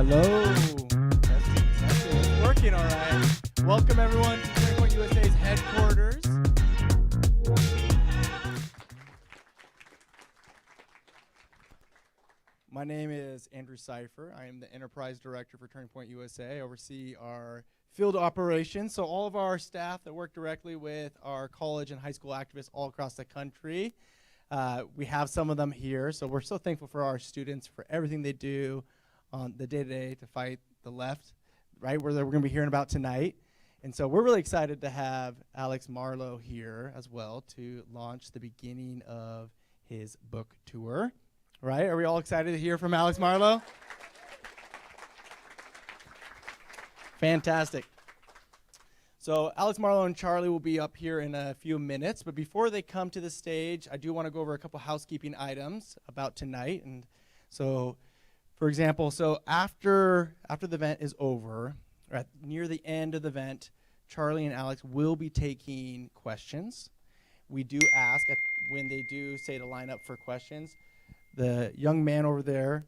Hello. Testing. It's working all right. Welcome everyone to TPUSA's headquarters. My name is Andrew Cipher. I am the Enterprise Director for Turning Point USA. I oversee our field operations, so all of our staff that work directly with our college and high school activists all across the country. We have some of them here, so we're so thankful for our students for everything they do on the day-to-day to fight the left, right, where we're going to be hearing about tonight. And so we're really excited to have Alex Marlow here as well to launch the beginning of his book tour. Right? Are we all excited to hear from Alex Marlow? Fantastic. So Alex Marlow and Charlie will be up here in a few minutes, but before they come to the stage, I do want to go over a couple housekeeping items about tonight. And so, for example, after the event is over, or near the end of the event, Charlie and Alex will be taking questions. We do ask when they do say to line up for questions. The young man over there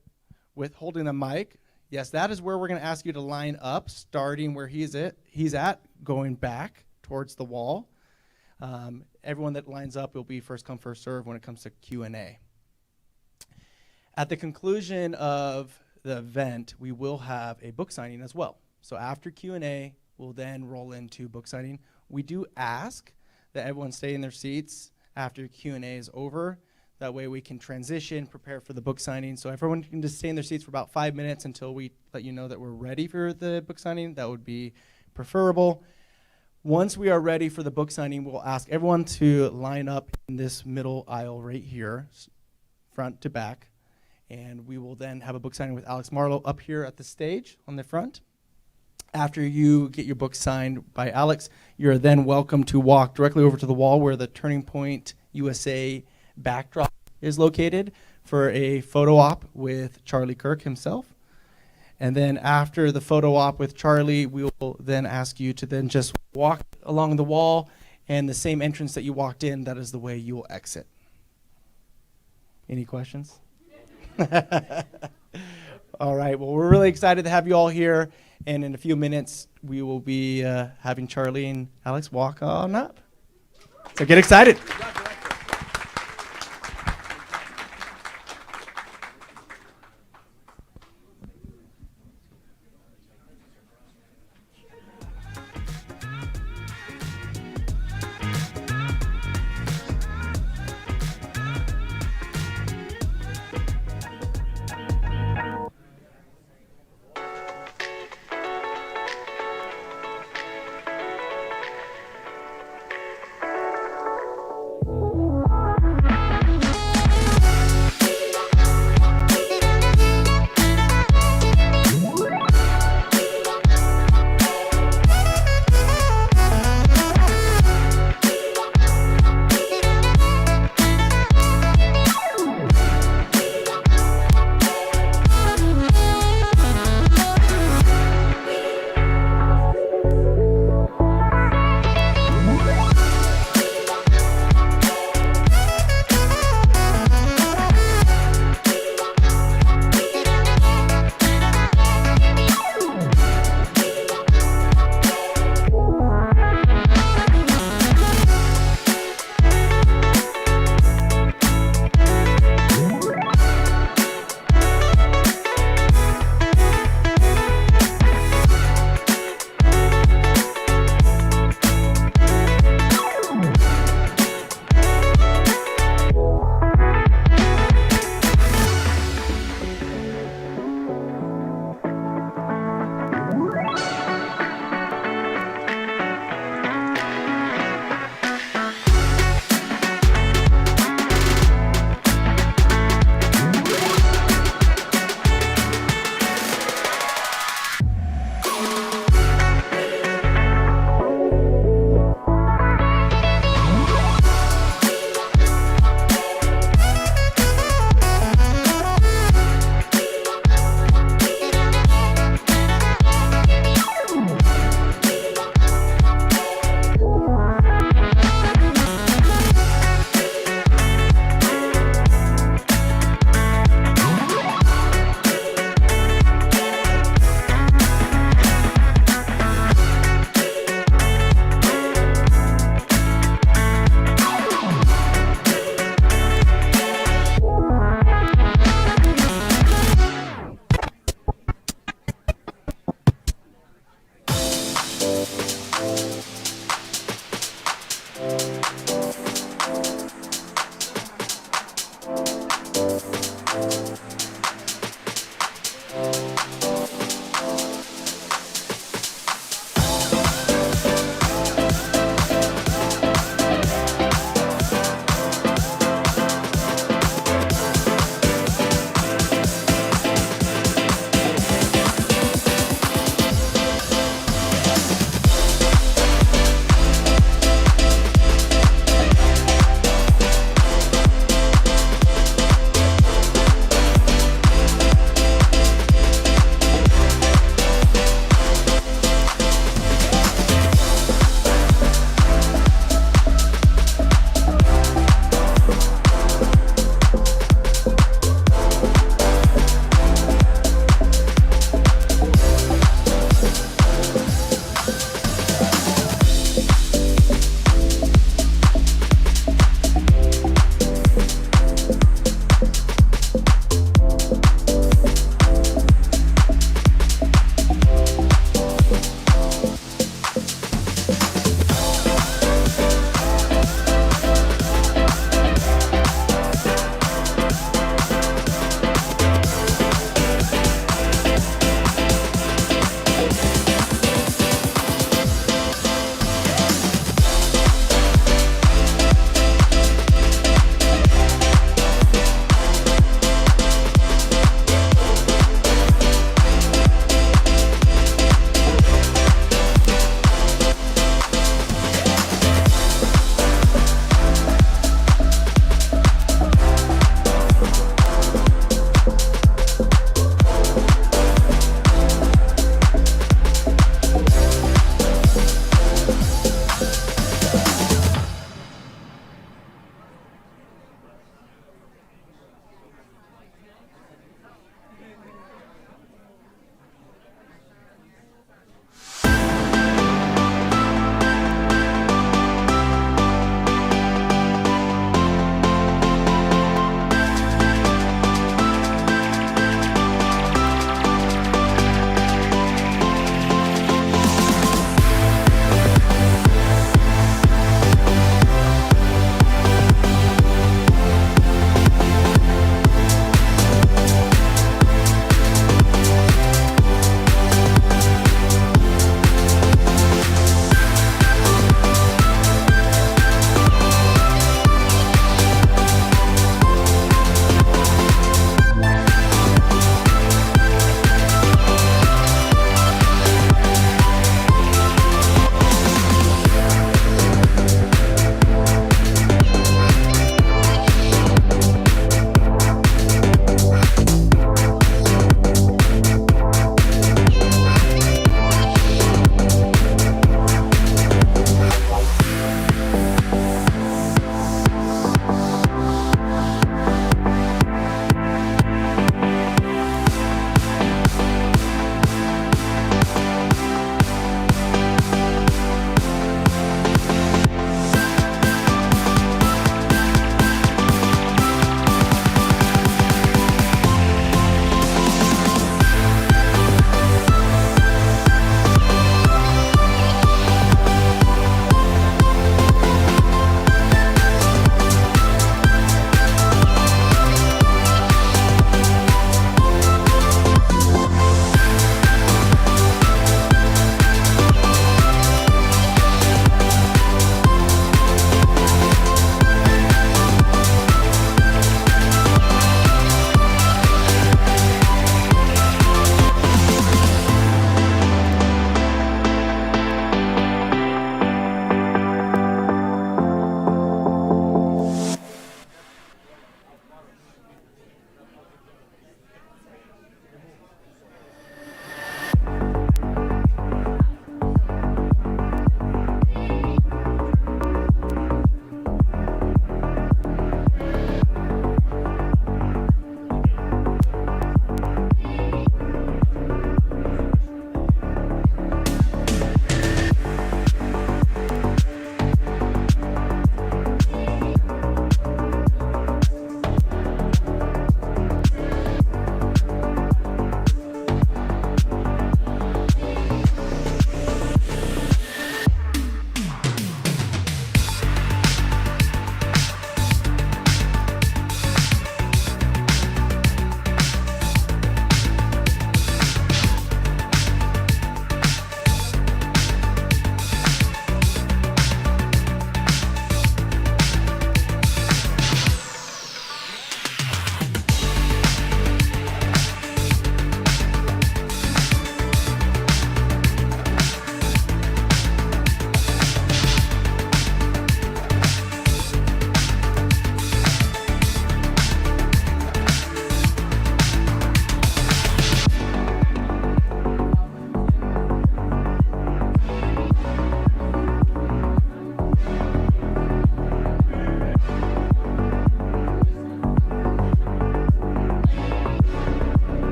with holding the mic, yes, that is where we're going to ask you to line up, starting where he's at, going back towards the wall. Everyone that lines up will be first come, first serve when it comes to Q&A. At the conclusion of the event, we will have a book signing as well. So after Q&A, we'll then roll into book signing. We do ask that everyone stay in their seats after Q&A is over. That way we can transition, prepare for the book signing. So everyone can just stay in their seats for about 5 minutes until we let you know that we're ready for the book signing. That would be preferable. Once we are ready for the book signing, we'll ask everyone to line up in this middle aisle right here, front to back. And we will then have a book signing with Alex Marlow up here at the stage on the front. After you get your book signed by Alex, you're then welcome to walk directly over to the wall where the Turning Point USA backdrop is located for a photo op with Charlie Kirk himself. And then after the photo op with Charlie, we will then ask you to then just walk along the wall, and the same entrance that you walked in, that is the way you will exit. Any questions? All right, well, we're really excited to have you all here, and in a few minutes, we will be having Charlie and Alex walk on up. So get excited.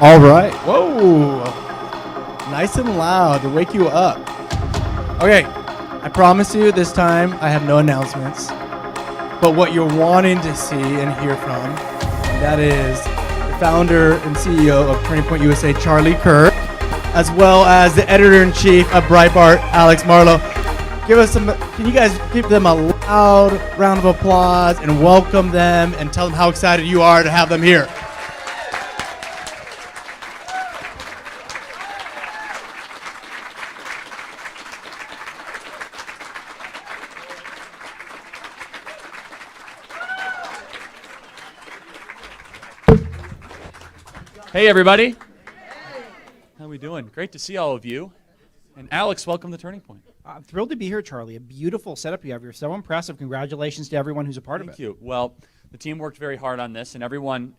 All right. Whoa. Nice and loud to wake you up. Okay. I promise you this time I have no announcements. But what you're wanting to see and hear from, and that is the founder and CEO of Turning Point USA, Charlie Kirk, as well as the editor-in-chief of Breitbart, Alex Marlow. Can you guys give them a loud round of applause and welcome them and tell them how excited you are to have them here. Hey, everybody. How are we doing? Great to see all of you. And Alex, welcome to Turning Point. I'm thrilled to be here, Charlie. A beautiful setup you have here. So impressive. Congratulations to everyone who's a part of it. Thank you. Well, the team worked very hard on this, and everyone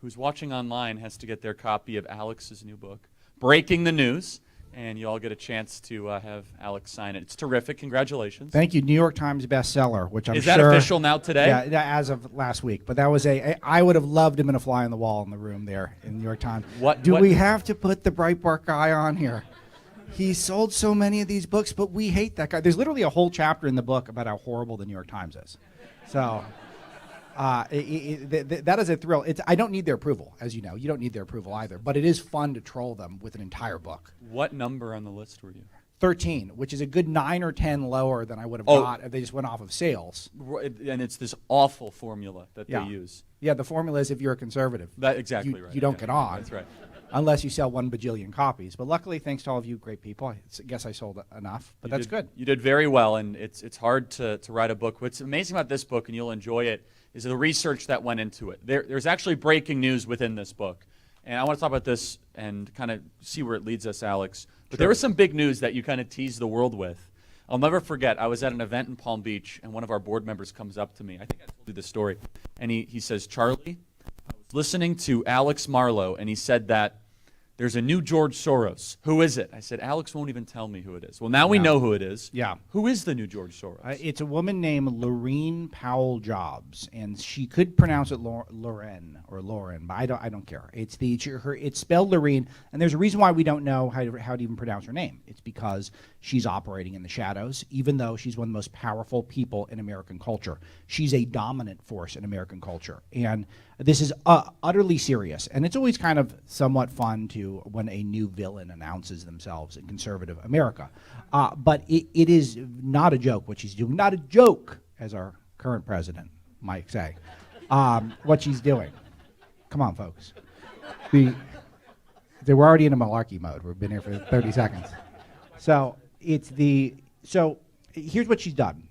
who's watching online has to get their copy of Alex's new book, Breaking the News, and you all get a chance to have Alex sign it. It's terrific. Congratulations. Thank you. New York Times bestseller, which I'm sure... Is that official now today? Yeah, as of last week. But that was I would have loved him in a fly on the wall in the room there in New York Times. What we have to put the Breitbart guy on here? He sold so many of these books, but we hate that guy. There's literally a whole chapter in the book about how horrible the New York Times is. So that is a thrill. I don't need their approval, as you know. You don't need their approval either. But it is fun to troll them with an entire book. What number on the list were you? 13, which is a good 9 or 10 lower than I would have got if they just went off of sales. And it's this awful formula that they use. Yeah, the formula is if you're a conservative. Exactly right. You don't get on. That's right. Unless you sell 1 bajillion copies. But luckily, thanks to all of you great people, I guess I sold enough. But that's good. You did very well, and it's hard to write a book. What's amazing about this book, and you'll enjoy it, is the research that went into it. There's actually breaking news within this book. And I want to talk about this and kind of see where it leads us, Alex. But there was some big news that you kind of teased the world with. I'll never forget, I was at an event in Palm Beach, and one of our board members comes up to me. I think I told you this story. And he says, Charlie, I was listening to Alex Marlow, and he said that there's a new George Soros. Who is it? I said, Alex won't even tell me who it is. Well, now we know who it is. Yeah. Who is the new George Soros? It's a woman named Laureen Powell Jobs, and she could pronounce it Lauren or Lauren, but I don't care. It's spelled Laureen, and there's a reason why we don't know how to even pronounce her name. It's because she's operating in the shadows, even though she's one of the most powerful people in American culture. She's a dominant force in American culture, and this is utterly serious, and it's always kind of somewhat fun when a new villain announces themselves in conservative America. But it is not a joke what she's doing. Not a joke, as our current president might say, what she's doing. Come on, folks. We're already in a malarkey mode. We've been here for 30 seconds. So here's what she's done.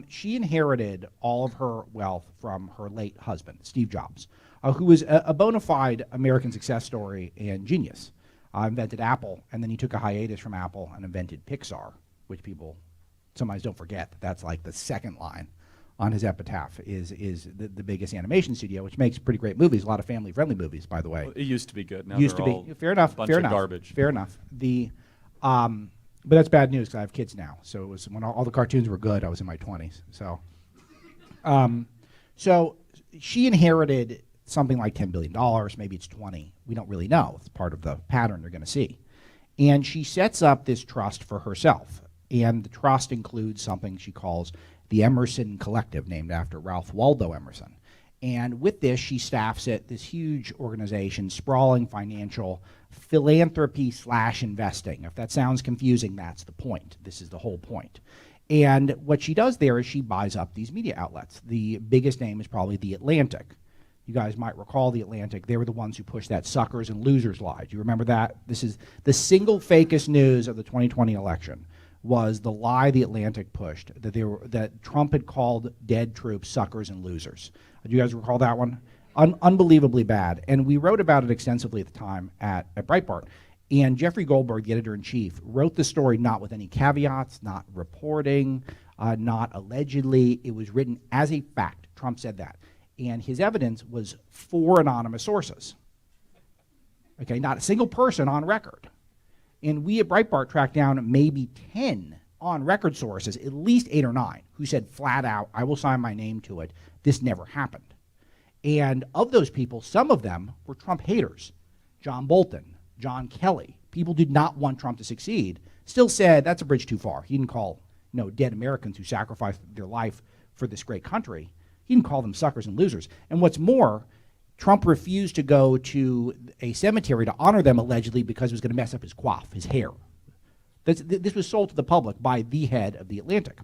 She inherited all of her wealth from her late husband, Steve Jobs, who was a bona fide American success story and genius. Invented Apple, and then he took a hiatus from Apple and invented Pixar, which people sometimes don't forget. That's like the second line on his epitaph is the biggest animation studio, which makes pretty great movies, a lot of family-friendly movies, by the way. Well, it used to be good. Now used to be. All Fair enough. Bunch fair of enough. Garbage. Fair enough. But that's bad news because I have kids now. So it was when all the cartoons were good, I was in my 20s. So she inherited something like $10 billion, maybe it's 20. We don't really know. It's part of the pattern you're going to see. And she sets up this trust for herself. And the trust includes something she calls the Emerson Collective, named after Ralph Waldo Emerson. And with this, she staffs it, this huge organization, sprawling financial philanthropy/investing. If that sounds confusing, that's the point. This is the whole point. And what she does there is she buys up these media outlets. The biggest name is probably The Atlantic. You guys might recall The Atlantic. They were the ones who pushed that suckers and losers lie. Do you remember that? This is the single fakest news of the 2020 election was the lie The Atlantic pushed, that Trump had called dead troops suckers and losers. Do you guys recall that one? Unbelievably bad. And we wrote about it extensively at the time at Breitbart. And Jeffrey Goldberg, the editor-in-chief, wrote the story not with any caveats, not reporting, not allegedly. It was written as a fact. Trump said that. And his evidence was 4 anonymous sources. Okay, not a single person on record. And we at Breitbart tracked down maybe 10 on-record sources, at least 8 or 9, who said flat out, I will sign my name to it. This never happened. And of those people, some of them were Trump haters. John Bolton, John Kelly, people did not want Trump to succeed, still said that's a bridge too far. He didn't call dead Americans who sacrificed their life for this great country. He didn't call them suckers and losers. And what's more, Trump refused to go to a cemetery to honor them allegedly because it was going to mess up his coif, his hair. This was sold to the public by the head of the Atlantic.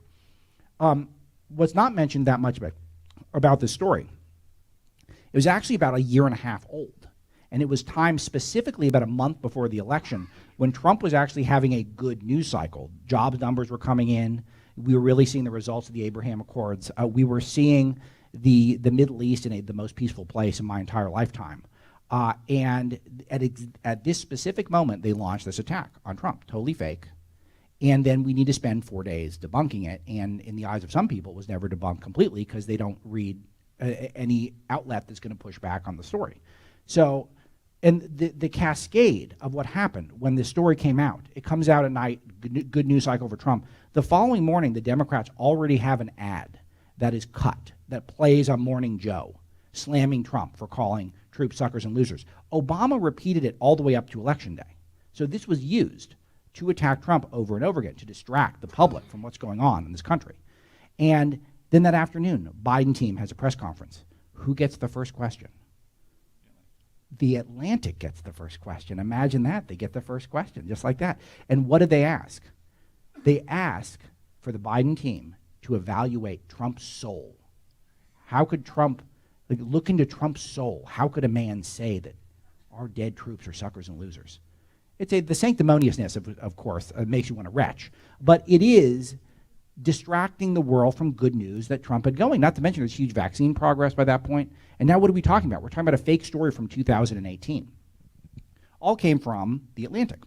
What's not mentioned that much about this story, it was actually about a year and a half old. And it was timed specifically about a month before the election when Trump was actually having a good news cycle. Jobs numbers were coming in. We were really seeing the results of the Abraham Accords. We were seeing the Middle East in the most peaceful place in my entire lifetime. And at this specific moment, they launched this attack on Trump, totally fake. And then we need to spend 4 days debunking it. And in the eyes of some people, it was never debunked completely because they don't read any outlet that's going to push back on the story. So, and the cascade of what happened when this story came out, it comes out at night, good news cycle for Trump. The following morning, the Democrats already have an ad that is cut, that plays on Morning Joe, slamming Trump for calling troops suckers and losers. Obama repeated it all the way up to Election Day. So this was used to attack Trump over and over again, to distract the public from what's going on in this country. And then that afternoon, Biden team has a press conference. Who gets the first question? The Atlantic gets the first question. Imagine that. They get the first question, just like that. And what did they ask? They ask for the Biden team to evaluate Trump's soul. How could Trump, look into Trump's soul? How could a man say that our dead troops are suckers and losers? It's the sanctimoniousness, of course, makes you want to retch. But it is distracting the world from good news that Trump had going. Not to mention there's huge vaccine progress by that point. And now what are we talking about? We're talking about a fake story from 2018. All came from The Atlantic.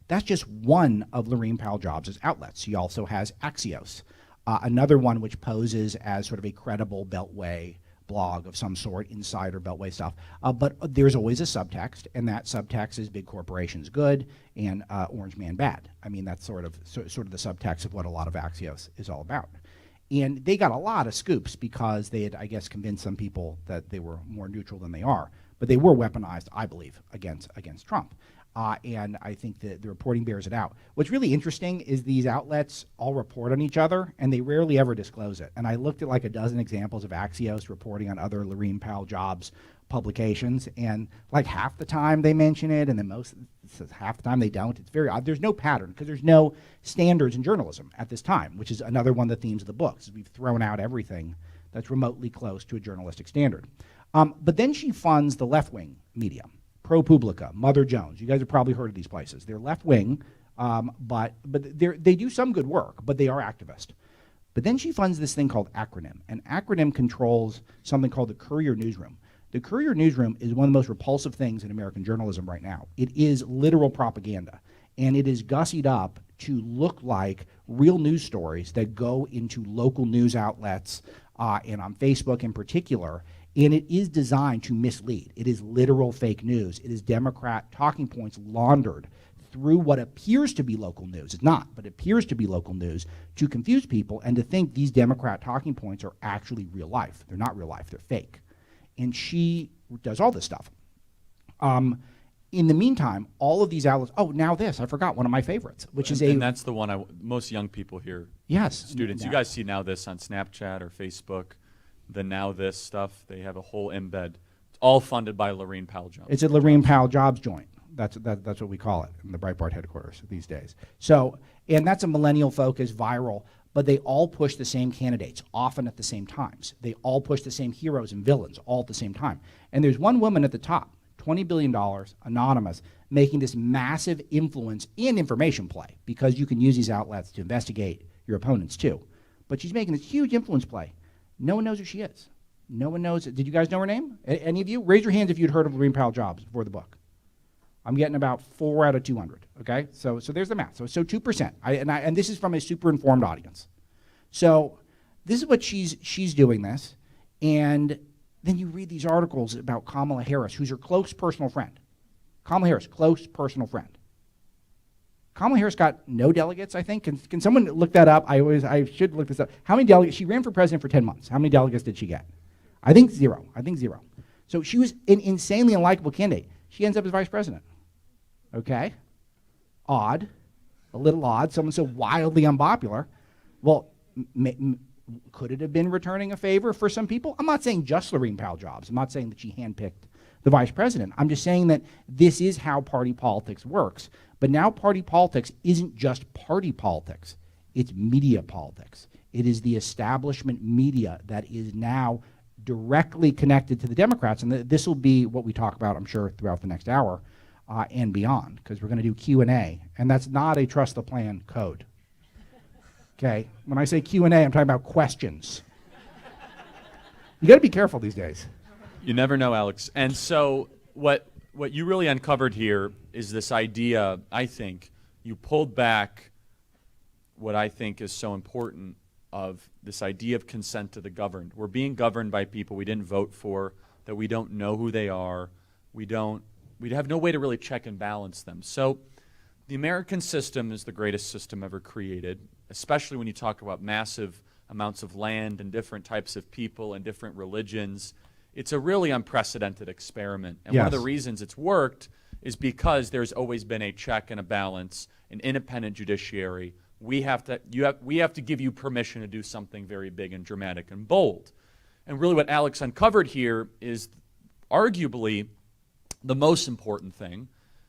That's just one of Laurene Powell Jobs' outlets. She also has Axios, another one which poses as sort of a credible Beltway blog of some sort, insider Beltway stuff. But there's always a subtext, and that subtext is big corporations good and orange man bad. I mean, that's sort of the subtext of what a lot of Axios is all about. And they got a lot of scoops because they had, I guess, convinced some people that they were more neutral than they are. But they were weaponized, I believe, against Trump. And I think that the reporting bears it out. What's really interesting is these outlets all report on each other, and they rarely ever disclose it. And I looked at like a dozen examples of Axios reporting on other Laurene Powell Jobs publications, and like half the time they mention it, and then half the time they don't. It's very odd. There's no pattern because there's no standards in journalism at this time, which is another one of the themes of the book. Is we've thrown out everything that's remotely close to a journalistic standard. But then she funds the left-wing media. ProPublica, Mother Jones. You guys have probably heard of these places. They're left-wing, but they do some good work, but they are activist. But then she funds this thing called Acronym, and Acronym controls something called the Courier Newsroom. The Courier Newsroom is one of the most repulsive things in American journalism right now. It is literal propaganda, and it is gussied up to look like real news stories that go into local news outlets and on Facebook in particular. And it is designed to mislead. It is literal fake news. It is Democrat talking points laundered through what appears to be local news. It's not, but it appears to be local news to confuse people and to think these Democrat talking points are actually real life. They're not real life. They're fake. And she does all this stuff. In the meantime, all of these outlets, now this, I forgot one of my favorites, which is and that's the one most young people here, yes, students, you guys see Now This on Snapchat or Facebook. The Now This stuff, they have a whole embed. It's all funded by Laurene Powell Jobs. It's a Laurene Powell Jobs joint. That's what we call it in the Breitbart headquarters these days. So, and that's a millennial focus, viral, but they all push the same candidates, often at the same times. They all push the same heroes and villains, all at the same time. And there's one woman at the top, $20 billion, anonymous, making this massive influence and information play, because you can use these outlets to investigate your opponents too. But she's making this huge influence play. No one knows who she is. No one knows. Did you guys know her name? Any of you? Raise your hands if you'd heard of Laurene Powell Jobs before the book. I'm getting about 4 out of 200. Okay, so there's the math. So 2%. And this is from a super informed audience. So this is what she's doing this, and then you read these articles about Kamala Harris, who's her close personal friend. Kamala Harris, close personal friend. Kamala Harris got no delegates, I think. Can someone look that up? I should look this up. How many delegates? She ran for president for 10 months. How many delegates did she get? I think zero. So she was an insanely unlikable candidate. She ends up as vice president. Okay? Odd. A little odd. Someone so wildly unpopular. Well, could it have been returning a favor for some people? I'm not saying just Laurene Powell Jobs. I'm not saying that she handpicked the vice president. I'm just saying that this is how party politics works. But now party politics isn't just party politics. It's media politics. It is the establishment media that is now directly connected to the Democrats. And this will be what we talk about, I'm sure, throughout the next hour and beyond, because we're going to do Q&A. And that's not a trust the plan code. Okay? When I say Q&A, I'm talking about questions. You got to be careful these days. You never know, Alex. And so what you really uncovered here is this idea, I think, you pulled back what I think is so important of this idea of consent to the governed. We're being governed by people we didn't vote for, that we don't know who they are. We have no way to really check and balance them. So the American system is the greatest system ever created, especially when you talk about massive amounts of land and different types of people and different religions. It's a really unprecedented experiment. And one of the reasons it's worked is because there's always been a check and a balance, an independent judiciary. We have to give you permission to do something very big and dramatic and bold. And really what Alex uncovered here is arguably the most important thing.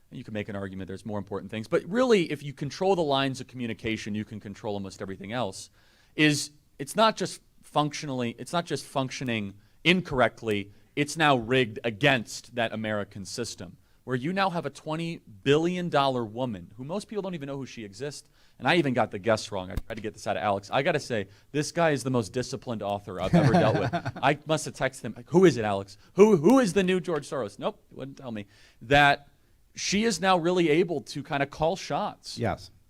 And you can make an argument there's more important things, but really if you control the lines of communication, you can control almost everything else. It's not just functioning incorrectly, it's now rigged against that American system, where you now have a $20 billion woman who most people don't even know who she exists. And I even got the guess wrong. I tried to get this out of Alex. I got to say, this guy is the most disciplined author I've ever dealt with. I must have texted him, who is it, Alex? Who is the new George Soros? Nope, he wouldn't tell me. That she is now really able to kind of call shots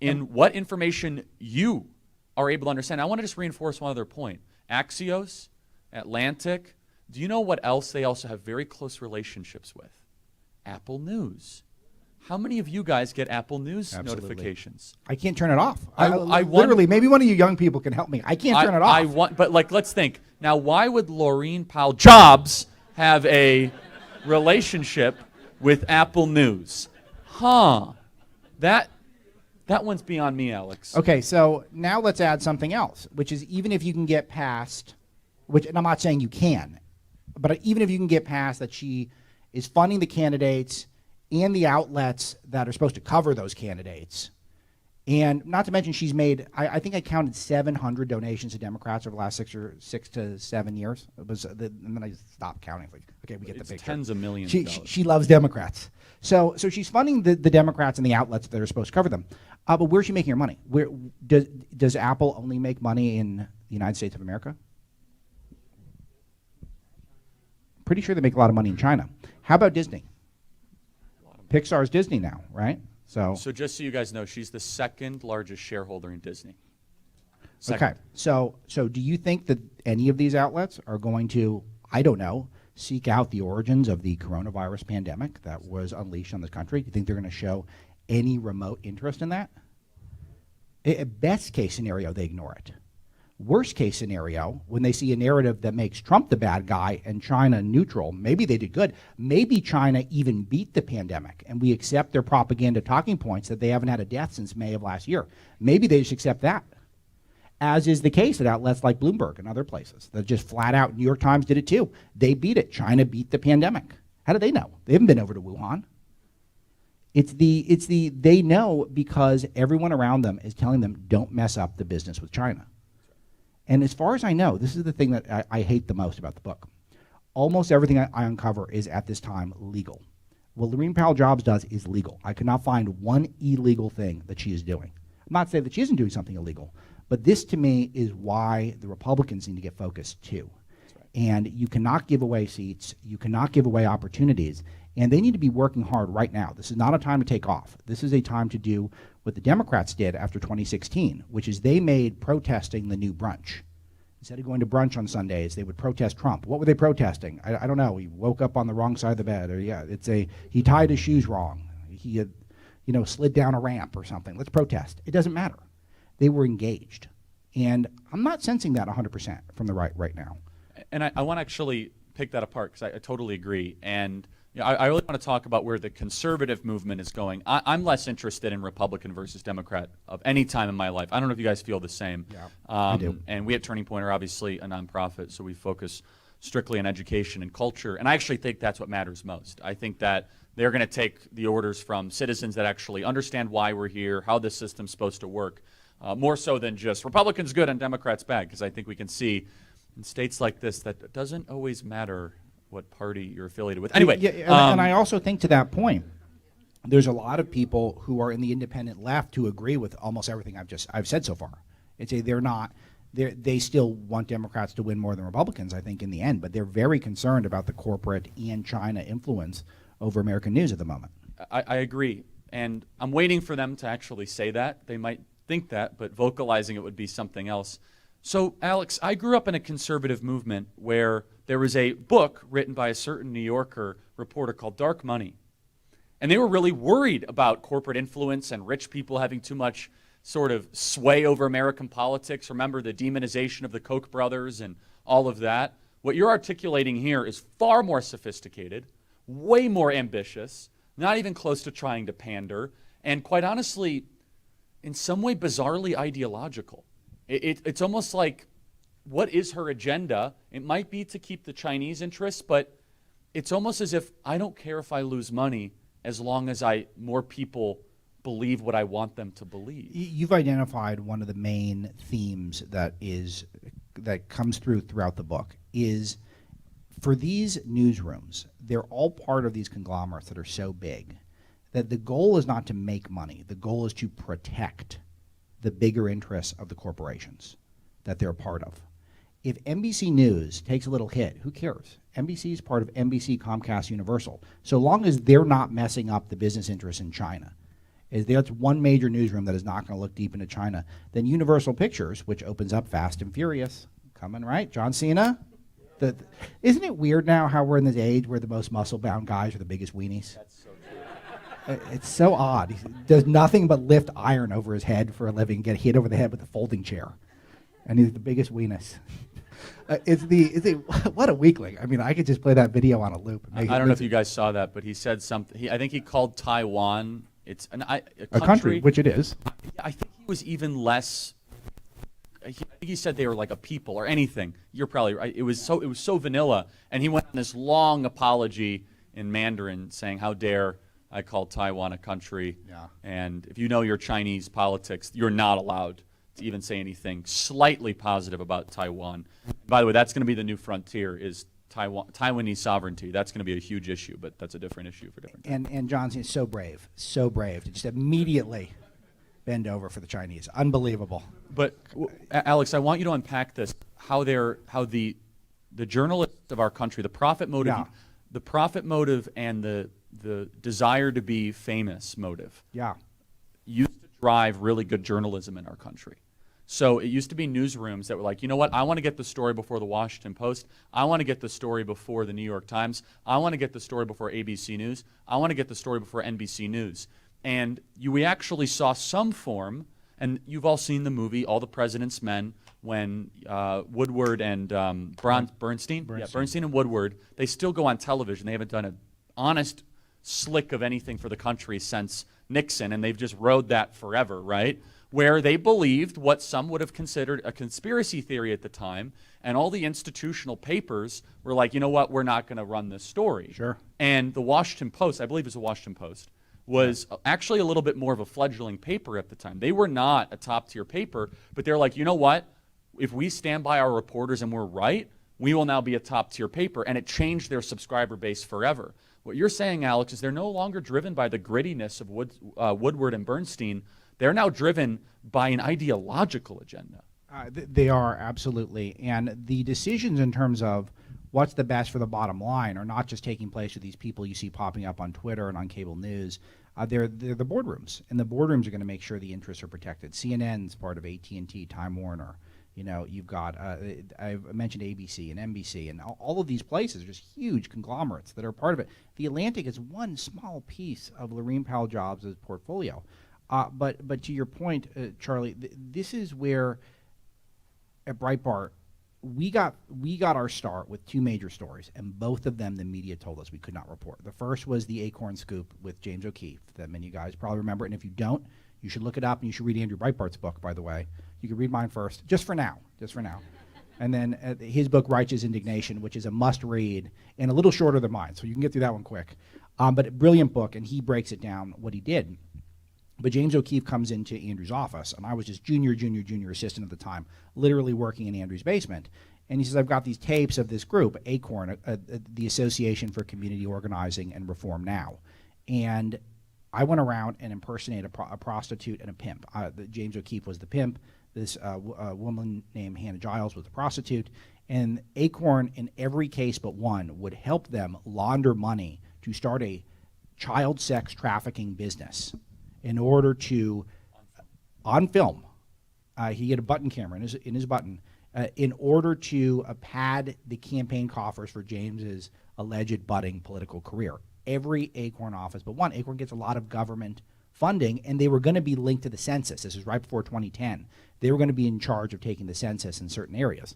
in what information you are able to understand. I want to just reinforce one other point. Axios, Atlantic, do you know what else they also have very close relationships with? Apple News. How many of you guys get Apple News notifications? I can't turn it off. I literally, maybe one of you young people can help me. I can't turn it off. But let's think. Now, why would Laurene Powell Jobs have a relationship with Apple News? That one's beyond me, Alex. Okay, so now let's add something else, which is even if you can get past, and I'm not saying you can, but even if you can get past that she is funding the candidates and the outlets that are supposed to cover those candidates. And not to mention she's made, I think I counted 700 donations to Democrats over the last 6 to 7 years. It was, and then I stopped counting. Like, okay, we get the picture. Tens of millions of dollars. She loves Democrats. So she's funding the Democrats and the outlets that are supposed to cover them. But where's she making her money? Does Apple only make money in the United States of America? Pretty sure they make a lot of money in China. How about Disney? Pixar's Disney now, right? So just so you guys know, she's the second largest shareholder in Disney. Okay. So do you think that any of these outlets are going to, I don't know, seek out the origins of the coronavirus pandemic that was unleashed on this country? Do you think they're going to show any remote interest in that? Best case scenario, they ignore it. Worst case scenario, when they see a narrative that makes Trump the bad guy and China neutral, maybe they did good. Maybe China even beat the pandemic and we accept their propaganda talking points that they haven't had a death since May of last year. Maybe they just accept that, as is the case at outlets like Bloomberg and other places that just flat out, New York Times did it too. They beat it. China beat the pandemic. How do they know? They haven't been over to Wuhan. They know because everyone around them is telling them don't mess up the business with China. And as far as I know, this is the thing that I hate the most about the book. Almost everything I uncover is at this time legal. What Laurene Powell Jobs does is legal. I could not find one illegal thing that she is doing. I'm not saying that she isn't doing something illegal, but this to me is why the Republicans need to get focused too. Right. And you cannot give away seats, you cannot give away opportunities, and they need to be working hard right now. This is not a time to take off. This is a time to do what the Democrats did after 2016, which is they made protesting the new brunch. Instead of going to brunch on Sundays, they would protest Trump. What were they protesting? I don't know. He woke up on the wrong side of the bed, or he tied his shoes wrong. He had, slid down a ramp or something. Let's protest. It doesn't matter. They were engaged. And I'm not sensing that 100% from the right now. And I want to actually pick that apart because I totally agree. And Yeah, I really want to talk about where the conservative movement is going. I'm less interested in Republican versus Democrat of any time in my life. I don't know if you guys feel the same. Yeah, I do. And we at Turning Point are obviously a nonprofit, so we focus strictly on education and culture. And I actually think that's what matters most. I think that they're going to take the orders from citizens that actually understand why we're here, how the system's supposed to work, more so than just Republicans good and Democrats bad, because I think we can see in states like this that it doesn't always matter what party you're affiliated with. Anyway. Yeah, and I also think to that point, there's a lot of people who are in the independent left who agree with almost everything I've said so far. And say they still want Democrats to win more than Republicans, I think, in the end, but they're very concerned about the corporate and China influence over American news at the moment. I agree, and I'm waiting for them to actually say that. They might think that, but vocalizing it would be something else. So, Alex, I grew up in a conservative movement where there was a book written by a certain New Yorker reporter called Dark Money. And they were really worried about corporate influence and rich people having too much sort of sway over American politics. Remember the demonization of the Koch brothers and all of that. What you're articulating here is far more sophisticated, way more ambitious, not even close to trying to pander, and quite honestly, in some way bizarrely ideological. It's almost like, what is her agenda? It might be to keep the Chinese interests, but it's almost as if I don't care if I lose money as long as more people believe what I want them to believe. You've identified one of the main themes that comes throughout the book is for these newsrooms, they're all part of these conglomerates that are so big that the goal is not to make money. The goal is to protect the bigger interests of the corporations that they're a part of. If NBC News takes a little hit, who cares? NBC is part of NBC, Comcast, Universal. So long as they're not messing up the business interests in China, that's one major newsroom that is not going to look deep into China, then Universal Pictures, which opens up Fast and Furious, coming, right? John Cena? Isn't it weird now how we're in this age where the most muscle-bound guys are the biggest weenies? That's so true. It's so odd. He does nothing but lift iron over his head for a living, get hit over the head with a folding chair. And he's the biggest weenus. What a weakling. I mean, I could just play that video on a loop. I don't know if you guys saw that, but he said something. I think he called Taiwan, it's a country, which it is. I think he was even less. I think he said they were like a people or anything. You're probably right. It was so vanilla, and he went on this long apology in Mandarin saying, "How dare I call Taiwan a country?" Yeah. And if you know your Chinese politics, you're not allowed to even say anything slightly positive about Taiwan. By the way, that's going to be the new frontier: is Taiwanese sovereignty. That's going to be a huge issue, but that's a different issue for different times. And Johnson is so brave to just immediately bend over for the Chinese. Unbelievable. But Alex, I want you to unpack this: how the journalists of our country, the profit motive, and the desire to be famous motive, used to drive really good journalism in our country. So it used to be newsrooms that were like, you know what, I want to get the story before the Washington Post. I want to get the story before the New York Times. I want to get the story before ABC News. I want to get the story before NBC News. And we actually saw some form, and you've all seen the movie, All the President's Men, when Woodward and Bernstein and Woodward, they still go on television. They haven't done an honest slick of anything for the country since Nixon, and they've just rode that forever, right? Where they believed what some would have considered a conspiracy theory at the time, and all the institutional papers were like, you know what, we're not going to run this story. Sure. And the Washington Post, I believe it was the Washington Post, was actually a little bit more of a fledgling paper at the time. They were not a top-tier paper, but they're like, you know what, if we stand by our reporters and we're right, we will now be a top-tier paper, and it changed their subscriber base forever. What you're saying, Alex, is they're no longer driven by the grittiness of Woodward and Bernstein. They're now driven by an ideological agenda. They are, absolutely. And the decisions in terms of what's the best for the bottom line are not just taking place with these people you see popping up on Twitter and on cable news. They're the boardrooms, and the boardrooms are going to make sure the interests are protected. CNN's part of AT&T, Time Warner. You know, you've got, I've mentioned ABC and NBC, and all of these places are just huge conglomerates that are part of it. The Atlantic is one small piece of Laurene Powell Jobs' portfolio. But to your point, Charlie, this is where at Breitbart we got our start with two major stories, and both of them the media told us we could not report. The first was the Acorn scoop with James O'Keefe that many of you guys probably remember, and if you don't, you should look it up, and you should read Andrew Breitbart's book, by the way. You can read mine first, just for now. And then his book, Righteous Indignation, which is a must-read and a little shorter than mine, so you can get through that one quick. But a brilliant book, and he breaks it down what he did. But James O'Keefe comes into Andrew's office, and I was just junior assistant at the time, literally working in Andrew's basement. And he says, I've got these tapes of this group, ACORN, the Association for Community Organizing and Reform Now. And I went around and impersonated a prostitute and a pimp. James O'Keefe was the pimp. This woman named Hannah Giles was the prostitute. And ACORN, in every case but one, would help them launder money to start a child sex trafficking business in order to, on film, he had a button camera in his button, in order to pad the campaign coffers for James's alleged budding political career. Every ACORN office but one. ACORN gets a lot of government funding, and they were going to be linked to the census. This is right before 2010. They were going to be in charge of taking the census in certain areas.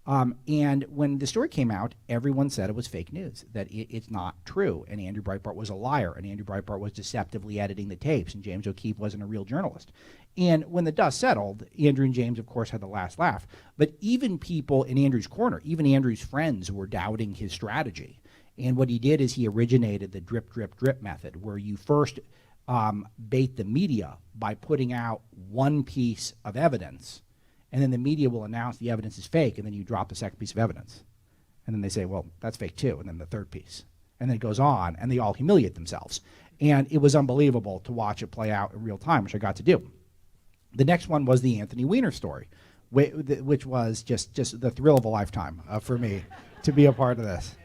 And when the story came out, everyone said it was fake news, that it's not true, and Andrew Breitbart was a liar, and Andrew Breitbart was deceptively editing the tapes, and James O'Keefe wasn't a real journalist. And when the dust settled, Andrew and James, of course, had the last laugh. But even people in Andrew's corner, even Andrew's friends, were doubting his strategy. And what he did is he originated the drip, drip, drip method, where you first bait the media by putting out one piece of evidence, and then the media will announce the evidence is fake, and then you drop the second piece of evidence. And then they say, well, that's fake too, and then the third piece. And then it goes on, and they all humiliate themselves. And it was unbelievable to watch it play out in real time, which I got to do. The next one was the Anthony Weiner story, which was just the thrill of a lifetime for me to be a part of this.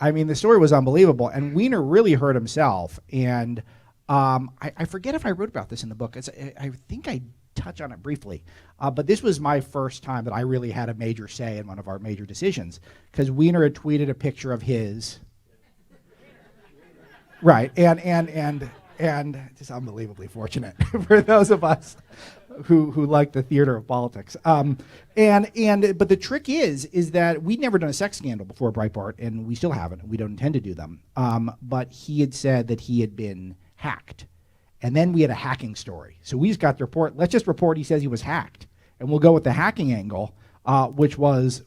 I mean, the story was unbelievable, and Weiner really hurt himself. And I forget if I wrote about this in the book. I think I touch on it briefly, but this was my first time that I really had a major say in one of our major decisions, because Weiner had tweeted a picture of his, right, and just unbelievably fortunate for those of us who like the theater of politics. But the trick is that we'd never done a sex scandal before Breitbart, and we still haven't. We don't intend to do them. But he had said that he had been hacked. And then we had a hacking story. So we just got the report. Let's just report he says he was hacked. And we'll go with the hacking angle, which was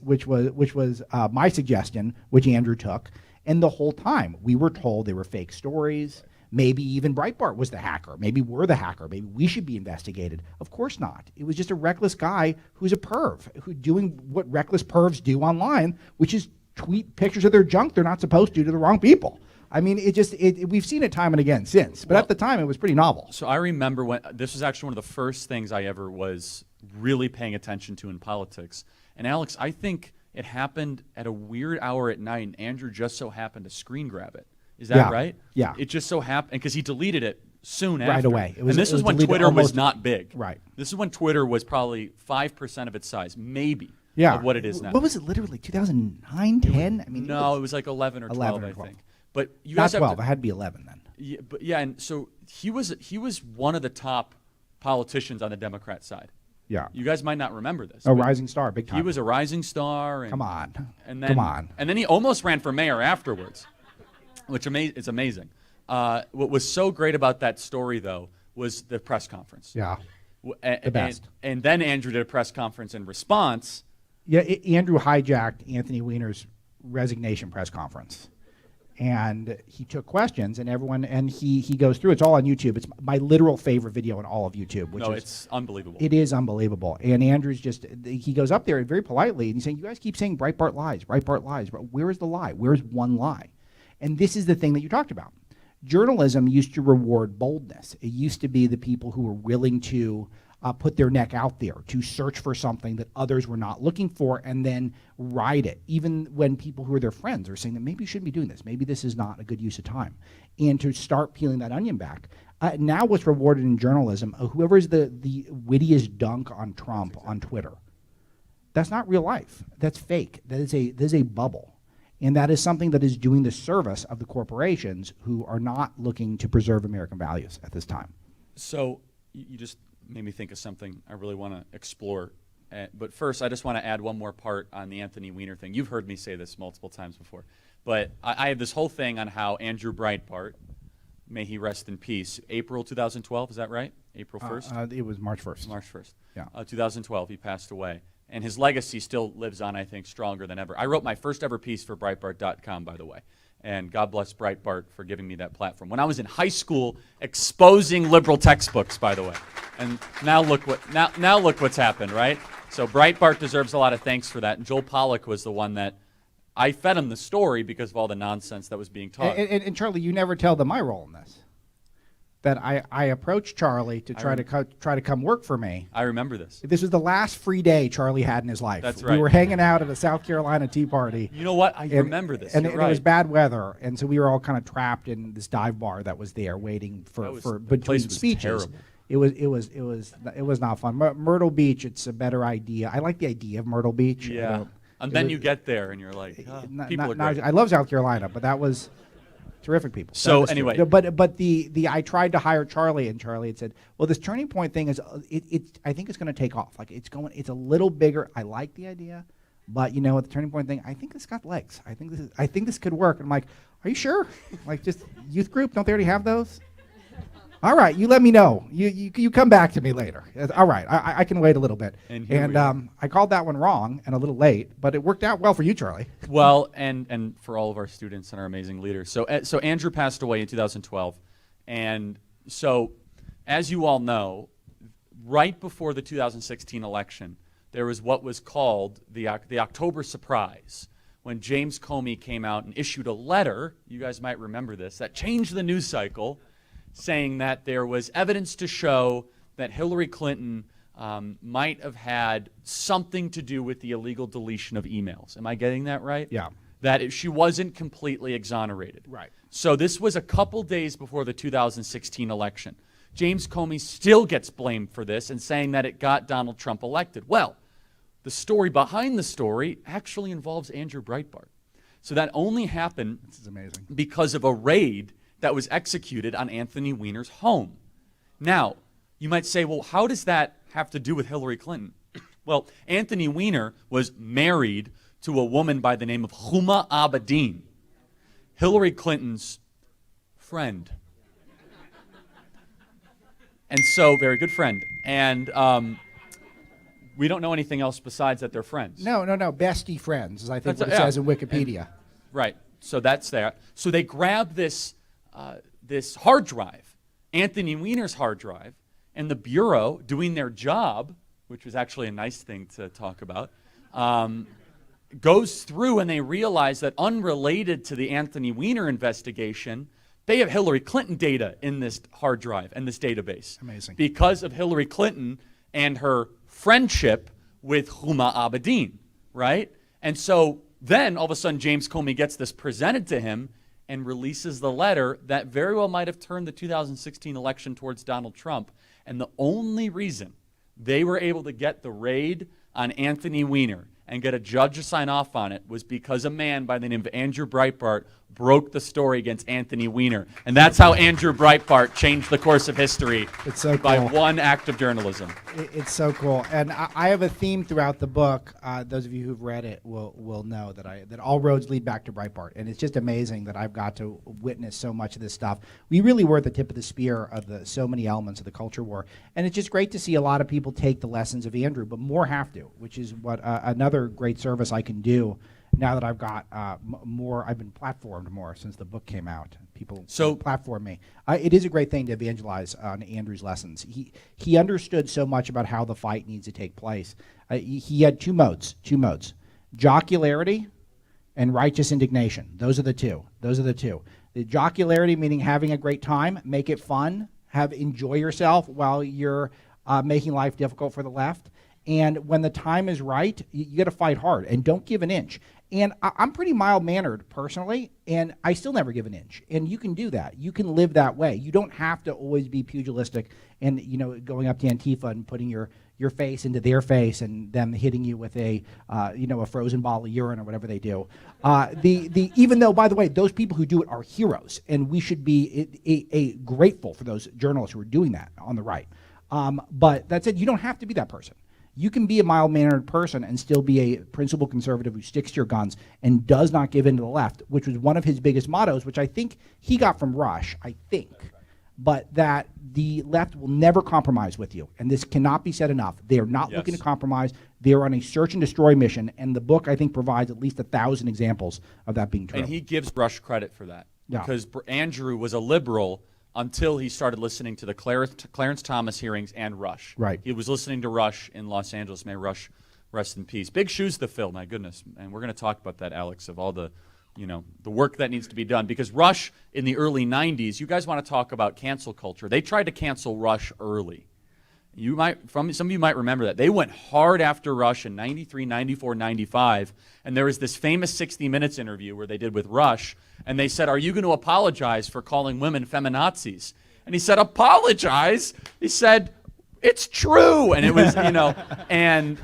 my suggestion, which Andrew took. And the whole time we were told they were fake stories. Maybe even Breitbart was the hacker. Maybe we're the hacker. Maybe we should be investigated. Of course not. It was just a reckless guy who's a perv, who doing what reckless pervs do online, which is tweet pictures of their junk they're not supposed to the wrong people. I mean, we've seen it time and again since, but at the time it was pretty novel. So I remember when this was actually one of the first things I ever was really paying attention to in politics. And Alex, I think it happened at a weird hour at night, and Andrew just so happened to screen grab it. Is that right? Yeah. It just so happened, because he deleted it soon after. Right away. And this was when Twitter was not big. Right. This is when Twitter was probably 5% of its size, maybe, of what it is now. What was it, literally 2009, 10? I mean, no, it was like 11 or 12, I think. But you not guys 12. It had to be 11 then. Yeah, and so he was one of the top politicians on the Democrat side. Yeah. You guys might not remember this. A rising star, big time. He was a rising star. And, Come on. Come on. And then he almost ran for mayor afterwards, which is amazing. What was so great about that story, though, was the press conference. Yeah. The best. And then Andrew did a press conference in response. Yeah, Andrew hijacked Anthony Weiner's resignation press conference. And he took questions, and he goes through. It's all on YouTube. It's my literal favorite video in all of YouTube. It's unbelievable. It is unbelievable. And Andrew's he goes up there very politely, and he's saying, you guys keep saying Breitbart lies, Breitbart lies. But where is the lie? Where is one lie? And this is the thing that you talked about. Journalism used to reward boldness. It used to be the people who were willing to put their neck out there, to search for something that others were not looking for, and then ride it, even when people who are their friends are saying that maybe you shouldn't be doing this, maybe this is not a good use of time, and to start peeling that onion back. Now what's rewarded in journalism, whoever is the wittiest dunk on Trump on Twitter, that's not real life. That's fake. That is a bubble. And that is something that is doing the service of the corporations who are not looking to preserve American values at this time. So you just made me think of something I really want to explore But first, I just want to add one more part on the Anthony Weiner thing. You've heard me say this multiple times before. But I have this whole thing on how Andrew Breitbart, may he rest in peace, April 2012, is that right? April 1st? It was March 1st. March 1st. Yeah. 2012, he passed away. And his legacy still lives on, I think, stronger than ever. I wrote my first ever piece for Breitbart.com, by the way. And God bless Breitbart for giving me that platform. When I was in high school, exposing liberal textbooks, by the way. And now look what's happened, right? So Breitbart deserves a lot of thanks for that. And Joel Pollack was the one that I fed him the story because of all the nonsense that was being taught. And Charlie, you never tell them my role in this. That I approached Charlie to try to come work for me. I remember this. This was the last free day Charlie had in his life. That's right. We were hanging out at a South Carolina Tea Party. You know what? I remember this. And You're it right. was bad weather, and so we were all kind of trapped in this dive bar that was there, waiting for the between place was speeches. terrible. It was not fun. Myrtle Beach, it's a better idea. I like the idea of Myrtle Beach. Yeah. And then you get there and you're like, people are great. I love South Carolina, but that was terrific people. So anyway, but the I tried to hire Charlie, and Charlie had said, well, this turning point thing is I think it's going to take off. Like it's a little bigger. I like the idea, but you know, with the turning point thing, I think it's got legs. I think this could work. And I'm like, are you sure? Like, just youth group? Don't they already have those? All right, you let me know. You come back to me later. All right, I can wait a little bit. And I called that one wrong and a little late, but it worked out well for you, Charlie. Well, and for all of our students and our amazing leaders. So Andrew passed away in 2012, and so as you all know, right before the 2016 election, there was what was called the October surprise, when James Comey came out and issued a letter. You guys might remember this, that changed the news cycle, saying that there was evidence to show that Hillary Clinton might have had something to do with the illegal deletion of emails. Am I getting that right? Yeah. That she wasn't completely exonerated. Right. So this was a couple days before the 2016 election. James Comey still gets blamed for this and saying that it got Donald Trump elected. Well, the story behind the story actually involves Andrew Breitbart. So that only happened This is amazing. because of a raid that was executed on Anthony Weiner's home. Now, you might say, well, how does that have to do with Hillary Clinton? Well, Anthony Weiner was married to a woman by the name of Huma Abedin, Hillary Clinton's friend. And so, very good friend. And we don't know anything else besides that they're friends. No. Bestie friends, as I think That's what it says in Wikipedia. Right. So that's there. So they grab this this hard drive, Anthony Weiner's hard drive, and the Bureau, doing their job, which was actually a nice thing to talk about, goes through and they realize that unrelated to the Anthony Weiner investigation, they have Hillary Clinton data in this hard drive and this database. Amazing. Because of Hillary Clinton and her friendship with Huma Abedin, right? And so then all of a sudden James Comey gets this presented to him and releases the letter that very well might have turned the 2016 election towards Donald Trump. And the only reason they were able to get the raid on Anthony Weiner and get a judge to sign off on it was because a man by the name of Andrew Breitbart broke the story against Anthony Weiner. And that's how Andrew Breitbart changed the course of history. It's so by cool. one act of journalism. It's so cool, and I have a theme throughout the book. Those of you who've read it will know that all roads lead back to Breitbart, and it's just amazing that I've got to witness so much of this stuff. We really were at the tip of the spear of so many elements of the culture war, and it's just great to see a lot of people take the lessons of Andrew, but more have to, which is what another great service I can do now that I've got more. I've been platformed more since the book came out. People platform me. It is a great thing to evangelize on Andrew's lessons. He understood so much about how the fight needs to take place. He had two modes: jocularity and righteous indignation. Those are the two. The jocularity meaning having a great time, make it fun, enjoy yourself while you're making life difficult for the left. And when the time is right, you got to fight hard and don't give an inch. And I'm pretty mild-mannered personally, and I still never give an inch. And you can do that. You can live that way. You don't have to always be pugilistic and going up to Antifa and putting your face into their face and them hitting you with a frozen bottle of urine or whatever they do. Even though, by the way, those people who do it are heroes, and we should be grateful for those journalists who are doing that on the right. But that said, you don't have to be that person. You can be a mild-mannered person and still be a principled conservative who sticks to your guns and does not give in to the left, which was one of his biggest mottos, which I think he got from Rush, I think. But that the left will never compromise with you. And this cannot be said enough. They are not looking to compromise. They are on a search and destroy mission. And the book, I think, provides at least 1,000 examples of that being true. And he gives Rush credit for that. Yeah. Because Andrew was a liberal until he started listening to the Clarence Thomas hearings and Rush. Right. He was listening to Rush in Los Angeles. May Rush rest in peace. Big shoes to fill, my goodness. And we're going to talk about that, Alex, of all the work that needs to be done. Because Rush, in the early 90s, you guys want to talk about cancel culture. They tried to cancel Rush early. Some of you might remember that. They went hard after Rush in 93, 94, 95. And there was this famous 60 Minutes interview where they did with Rush. And they said, "Are you going to apologize for calling women feminazis?" And he said, "Apologize?" He said, "It's true." And it was, and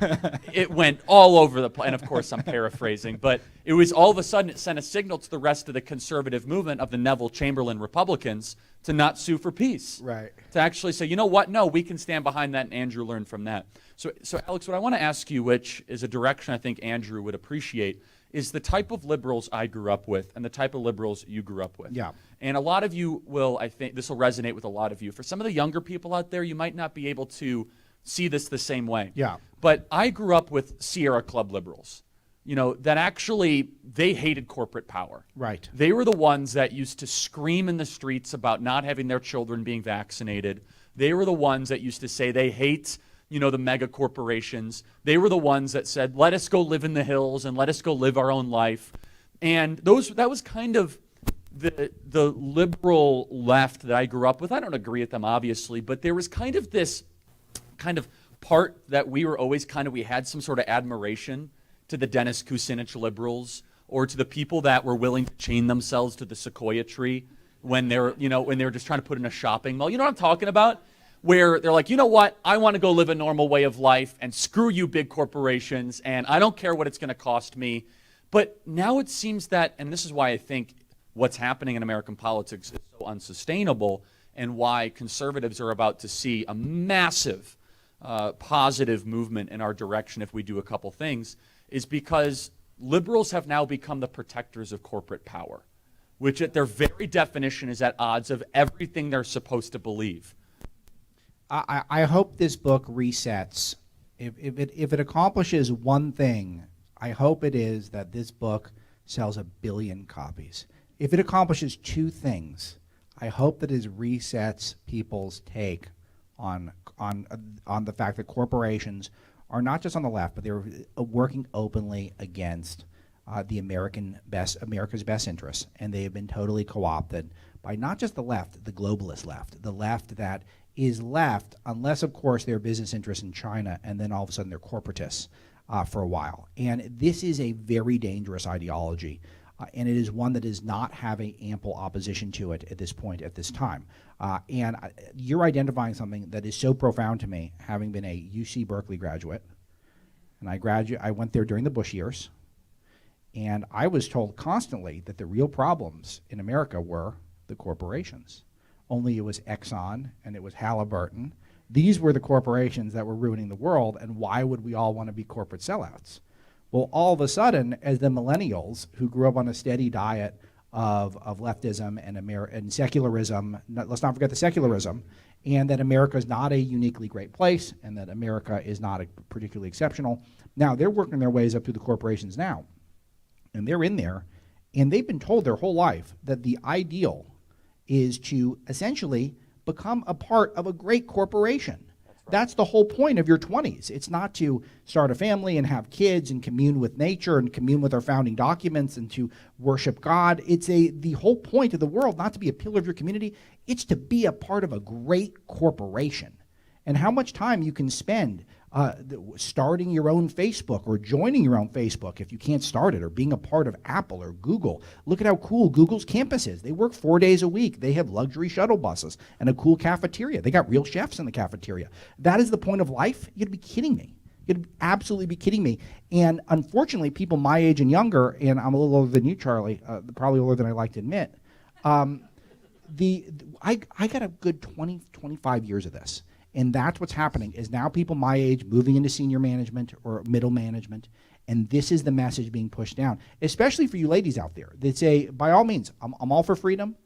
it went all over the place. And of course, I'm paraphrasing, but it was all of a sudden, it sent a signal to the rest of the conservative movement of the Neville Chamberlain Republicans to not sue for peace. Right. To actually say, you know what? No, we can stand behind that, and Andrew learned from that. So Alex, what I want to ask you, which is a direction I think Andrew would appreciate, is the type of liberals I grew up with and the type of liberals you grew up with. Yeah. And a lot of you will, I think, this will resonate with a lot of you. For some of the younger people out there, you might not be able to see this the same way. Yeah. But I grew up with Sierra Club liberals, that actually, they hated corporate power. Right. They were the ones that used to scream in the streets about not having their children being vaccinated. They were the ones that used to say they hate the mega corporations. They were the ones that said, let us go live in the hills and let us go live our own life. And that was kind of the liberal left that I grew up with. I don't agree with them, obviously, but there was kind of this kind of part that we were always we had some sort of admiration to the Dennis Kucinich liberals or to the people that were willing to chain themselves to the sequoia tree when they were just trying to put in a shopping mall. You know what I'm talking about? Where they're like, you know what, I want to go live a normal way of life, and screw you big corporations, and I don't care what it's going to cost me. But now it seems that, and this is why I think what's happening in American politics is so unsustainable, and why conservatives are about to see a massive positive movement in our direction if we do a couple things, is because liberals have now become the protectors of corporate power, which at their very definition is at odds of everything they're supposed to believe. I hope this book resets. If it accomplishes one thing, I hope it is that this book sells 1 billion copies. If it accomplishes two things, I hope that it resets people's take on the fact that corporations are not just on the left, but they're working openly against America's best interests, and they have been totally co-opted by not just the left, the globalist left, the left that is left, unless, of course, their business interests in China, and then all of a sudden they're corporatists for a while. And this is a very dangerous ideology, and it is one that is not having ample opposition to it at this point, at this time. And you're identifying something that is so profound to me, having been a UC Berkeley graduate, and I went there during the Bush years, and I was told constantly that the real problems in America were the corporations. Only it was Exxon and it was Halliburton. These were the corporations that were ruining the world, and why would we all want to be corporate sellouts? Well, all of a sudden, as the millennials who grew up on a steady diet of leftism and secularism, let's not forget the secularism, and that America is not a uniquely great place, and that America is not particularly exceptional. Now, they're working their ways up through the corporations now, and they're in there, and they've been told their whole life that the ideal is to essentially become a part of a great corporation. That's the whole point of your 20s. It's not to start a family and have kids and commune with nature and commune with our founding documents and to worship God. It's the whole point of the world, not to be a pillar of your community. It's to be a part of a great corporation. And how much time you can spend starting your own Facebook or joining your own Facebook if you can't start it, or being a part of Apple or Google. Look at how cool Google's campus is. They work 4 days a week. They have luxury shuttle buses and a cool cafeteria. They got real chefs in the cafeteria. That is the point of life? You'd be kidding me. You'd absolutely be kidding me. And unfortunately, people my age and younger, and I'm a little older than you, Charlie, probably older than I like to admit, I got a good 20, 25 years of this. And that's what's happening, is now people my age moving into senior management or middle management, and this is the message being pushed down, especially for you ladies out there that say, by all means, I'm all for freedom.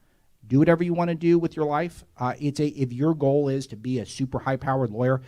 Do whatever you want to do with your life. If your goal is to be a super high-powered lawyer,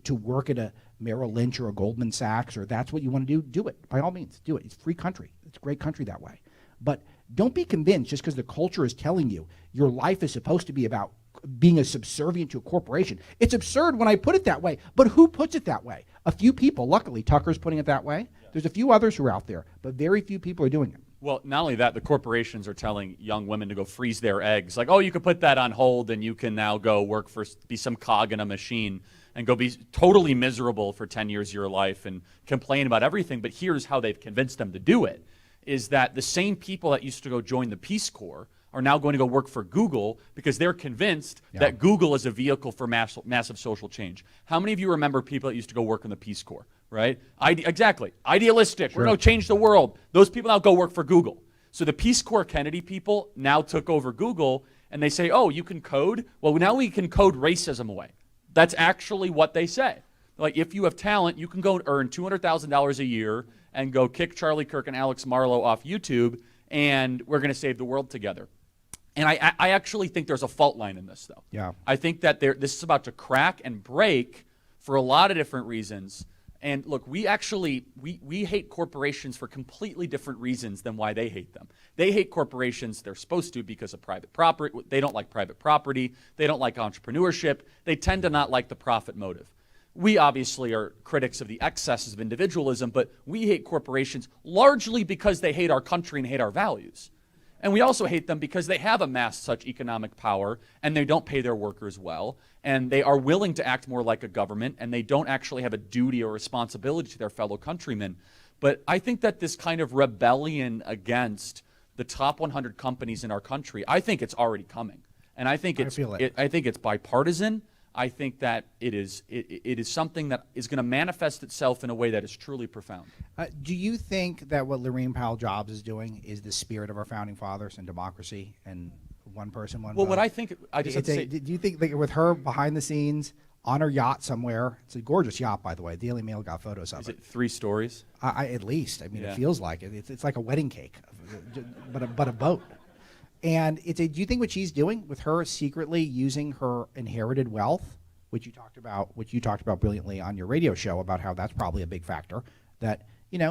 to work at a Merrill Lynch or a Goldman Sachs, or that's what you want to do, do it. By all means, do it. It's a free country. It's a great country that way. But don't be convinced just because the culture is telling you your life is supposed to be about being a subservient to a corporation. It's absurd when I put it that way, but who puts it that way? A few people. Luckily, Tucker's putting it that way. Yeah. There's a few others who are out there, but very few people are doing it. Well, not only that, the corporations are telling young women to go freeze their eggs. Like, oh, you could put that on hold and you can now go work be some cog in a machine and go be totally miserable for 10 years of your life and complain about everything. But here's how they've convinced them to do it, is that the same people that used to go join the Peace Corps are now going to go work for Google because they're convinced that Google is a vehicle for massive social change. How many of you remember people that used to go work in the Peace Corps, right? Exactly. Idealistic. Sure. We're going to change the world. Those people now go work for Google. So the Peace Corps Kennedy people now took over Google, and they say, oh, you can code? Well, now we can code racism away. That's actually what they say. Like, if you have talent, you can go earn $200,000 a year and go kick Charlie Kirk and Alex Marlow off YouTube, and we're going to save the world together. And I actually think there's a fault line in this, though. Yeah. I think that this is about to crack and break for a lot of different reasons. And look, we hate corporations for completely different reasons than why they hate them. They hate corporations, they're supposed to, because of private property. They don't like private property. They don't like entrepreneurship. They tend to not like the profit motive. We obviously are critics of the excesses of individualism, but we hate corporations largely because they hate our country and hate our values. And we also hate them because they have amassed such economic power and they don't pay their workers well, and they are willing to act more like a government, and they don't actually have a duty or responsibility to their fellow countrymen. But I think that this kind of rebellion against the top 100 companies in our country, I think it's already coming. And I think I think it's bipartisan. I think that it is something that is going to manifest itself in a way that is truly profound. Do you think that what Laurene Powell Jobs is doing is the spirit of our founding fathers and democracy and one person, one vote? Well, what I think, I just have to say, do you think, like, with her behind the scenes on her yacht somewhere? It's a gorgeous yacht, by the way. Daily Mail got photos of it. Is it 3 stories? At least. I mean, Yeah. It feels like it. It's like a wedding cake, but a boat. And do you think what she's doing with her secretly using her inherited wealth, which you talked about brilliantly on your radio show about how that's probably a big factor, that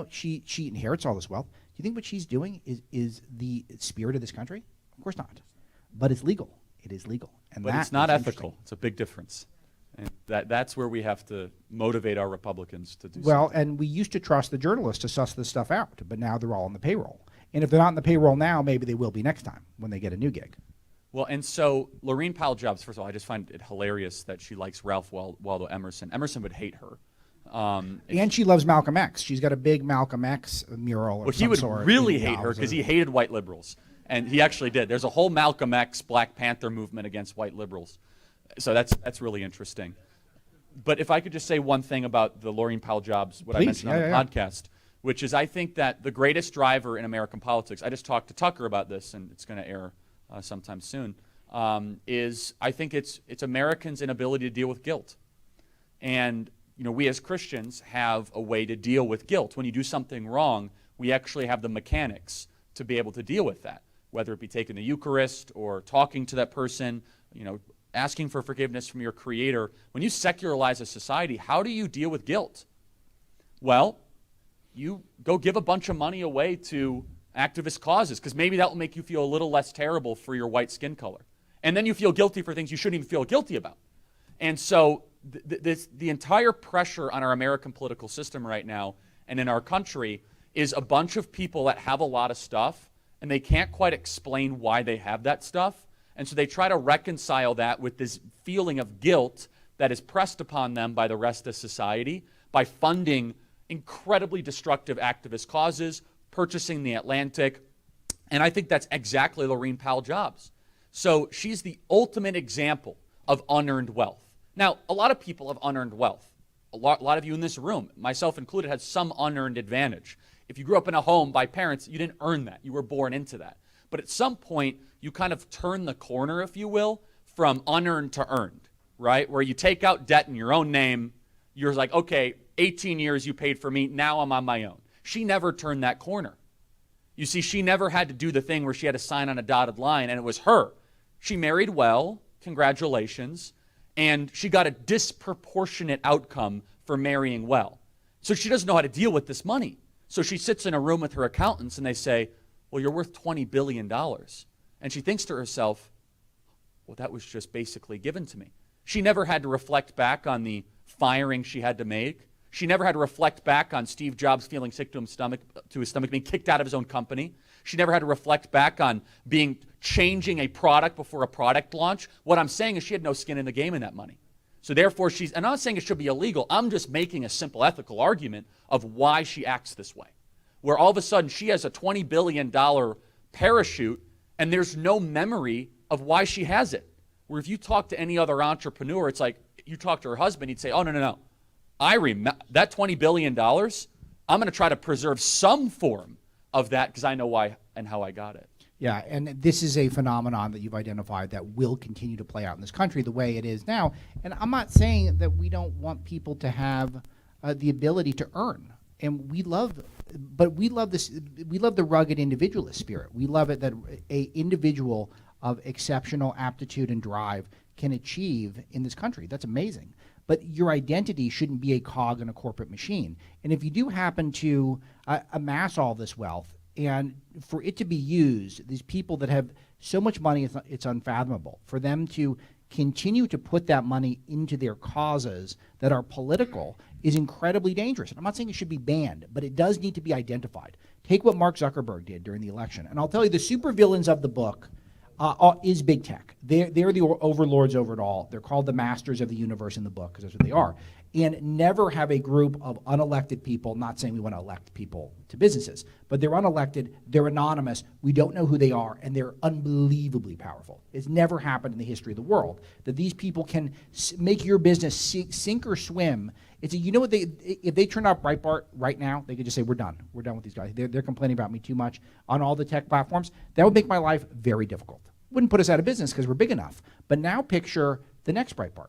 she inherits all this wealth. Do you think what she's doing is the spirit of this country? Of course not. But it's legal. It is legal. And but it's not ethical. It's a big difference. And that's where we have to motivate our Republicans to do something. And we used to trust the journalists to suss this stuff out, but now they're all on the payroll. And if they're not on the payroll now, maybe they will be next time when they get a new gig. Well, and so Laurene Powell Jobs, first of all, I just find it hilarious that she likes Ralph Waldo Emerson. Emerson would hate her. And she loves Malcolm X. She's got a big Malcolm X mural of some sort. Well, he would really hate her because he hated white liberals. And he actually did. There's a whole Malcolm X Black Panther movement against white liberals. So that's really interesting. But if I could just say one thing about the Laurene Powell Jobs, what I mentioned on the podcast, which is I think that the greatest driver in American politics, I just talked to Tucker about this, and it's going to air sometime soon, is I think it's Americans' inability to deal with guilt. And we as Christians have a way to deal with guilt. When you do something wrong, we actually have the mechanics to be able to deal with that, whether it be taking the Eucharist or talking to that person, asking for forgiveness from your Creator. When you secularize a society, how do you deal with guilt? Well, you go give a bunch of money away to activist causes, because maybe that will make you feel a little less terrible for your white skin color. And then you feel guilty for things you shouldn't even feel guilty about. And so the entire pressure on our American political system right now and in our country is a bunch of people that have a lot of stuff, and they can't quite explain why they have that stuff. And so they try to reconcile that with this feeling of guilt that is pressed upon them by the rest of society by funding incredibly destructive activist causes, purchasing the Atlantic, and I think that's exactly Laurene Powell Jobs. So she's the ultimate example of unearned wealth. Now, a lot of people have unearned wealth. A lot of you in this room, myself included, had some unearned advantage. If you grew up in a home by parents, you didn't earn that. You were born into that. But at some point, you kind of turn the corner, if you will, from unearned to earned. right? Where you take out debt in your own name. You're like, okay, 18 years you paid for me. Now I'm on my own. She never turned that corner. You see, she never had to do the thing where she had to sign on a dotted line, and it was her. She married well, congratulations, and she got a disproportionate outcome for marrying well. So she doesn't know how to deal with this money. So she sits in a room with her accountants, and they say, well, you're worth $20 billion. And she thinks to herself, well, that was just basically given to me. She never had to reflect back on the firing she had to make. She never had to reflect back on Steve Jobs feeling sick to his stomach, being kicked out of his own company. She never had to reflect back on changing a product before a product launch. What I'm saying is she had no skin in the game in that money. So therefore, and I'm not saying it should be illegal. I'm just making a simple ethical argument of why she acts this way. Where all of a sudden she has a $20 billion parachute and there's no memory of why she has it. Where if you talk to any other entrepreneur, it's like you talk to her husband, he'd say, oh, no. I remember that $20 billion, I'm going to try to preserve some form of that because I know why and how I got it. Yeah, and this is a phenomenon that you've identified that will continue to play out in this country the way it is now. And I'm not saying that we don't want people to have the ability to earn. And we love this. We love the rugged individualist spirit. We love it that a individual of exceptional aptitude and drive can achieve in this country. That's amazing. But your identity shouldn't be a cog in a corporate machine. And if you do happen to amass all this wealth, and for it to be used, these people that have so much money, it's unfathomable. For them to continue to put that money into their causes that are political is incredibly dangerous. And I'm not saying it should be banned, but it does need to be identified. Take what Mark Zuckerberg did during the election. And I'll tell you, the supervillains of the book is big tech. They're the overlords over it all. They're called the masters of the universe in the book, because that's what they are. And never have a group of unelected people, not saying we want to elect people to businesses, but they're unelected, they're anonymous, we don't know who they are, and they're unbelievably powerful. It's never happened in the history of the world that these people can make your business sink or swim. You know what, if they turned off Breitbart right now, they could just say, we're done with these guys. They're complaining about me too much on all the tech platforms. That would make my life very difficult. Wouldn't put us out of business because we're big enough. But now picture the next Breitbart,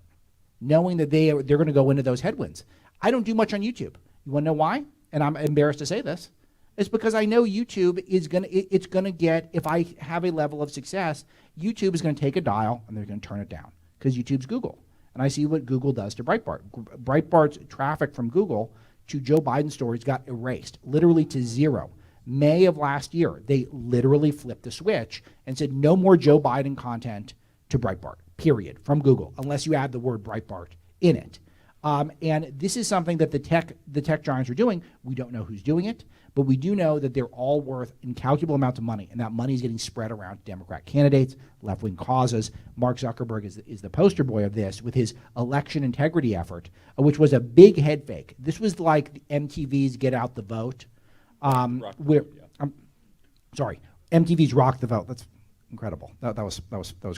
knowing that they're going to go into those headwinds. I don't do much on YouTube. You want to know why? And I'm embarrassed to say this. It's because I know YouTube is going to get, if I have a level of success, YouTube is going to take a dial and they're going to turn it down because YouTube's Google. And I see what Google does to Breitbart. Breitbart's traffic from Google to Joe Biden's stories got erased, literally to zero. May of last year, they literally flipped the switch and said no more Joe Biden content to Breitbart, period, from Google, unless you add the word Breitbart in it. And this is something that the tech giants are doing. We don't know who's doing it, but we do know that they're all worth incalculable amounts of money, and that money is getting spread around to Democrat candidates, left-wing causes. Mark Zuckerberg is the poster boy of this with his election integrity effort, which was a big head fake. This was like MTV's Get Out the Vote. MTV's Rock the Vote. That's incredible. That was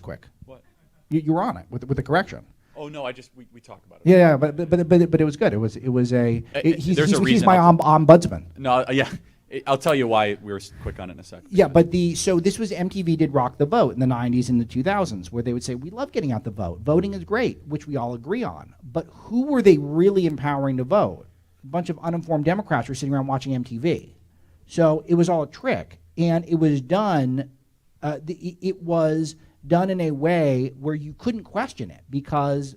quick. What? You were on it with the correction. Oh no, we talk about it. Yeah, but it was good. He's my ombudsman. No, yeah, I'll tell you why we were quick on it in a second. Yeah, so this was MTV did Rock the Vote in the 90s and the 2000s, where they would say, we love getting out the vote. Voting is great, which we all agree on. But who were they really empowering to vote? A bunch of uninformed Democrats were sitting around watching MTV. So it was all a trick, and it was done. It was done in a way where you couldn't question it, because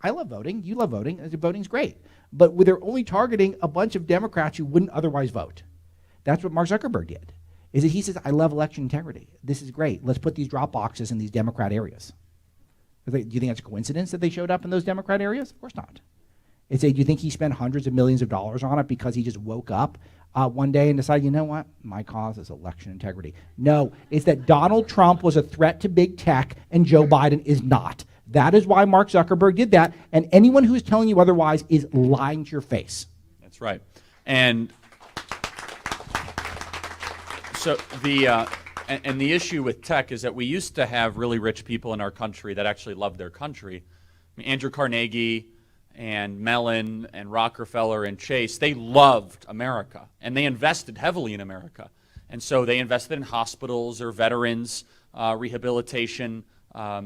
I love voting, you love voting, voting's great. But they're only targeting a bunch of Democrats who wouldn't otherwise vote. That's what Mark Zuckerberg did. Is that he says, I love election integrity. This is great. Let's put these drop boxes in these Democrat areas. Do you think that's a coincidence that they showed up in those Democrat areas? Of course not. Do you think he spent hundreds of millions of dollars on it because he just woke up one day and decided, you know what, my cause is election integrity? No, it's that Donald Trump was a threat to big tech and Joe Biden is not. That is why Mark Zuckerberg did that, and anyone who is telling you otherwise is lying to your face. That's right. And so the issue with tech is that we used to have really rich people in our country that actually loved their country. I mean, Andrew Carnegie and Mellon and Rockefeller and Chase, they loved America, and they invested heavily in America. And so they invested in hospitals or veterans, rehabilitation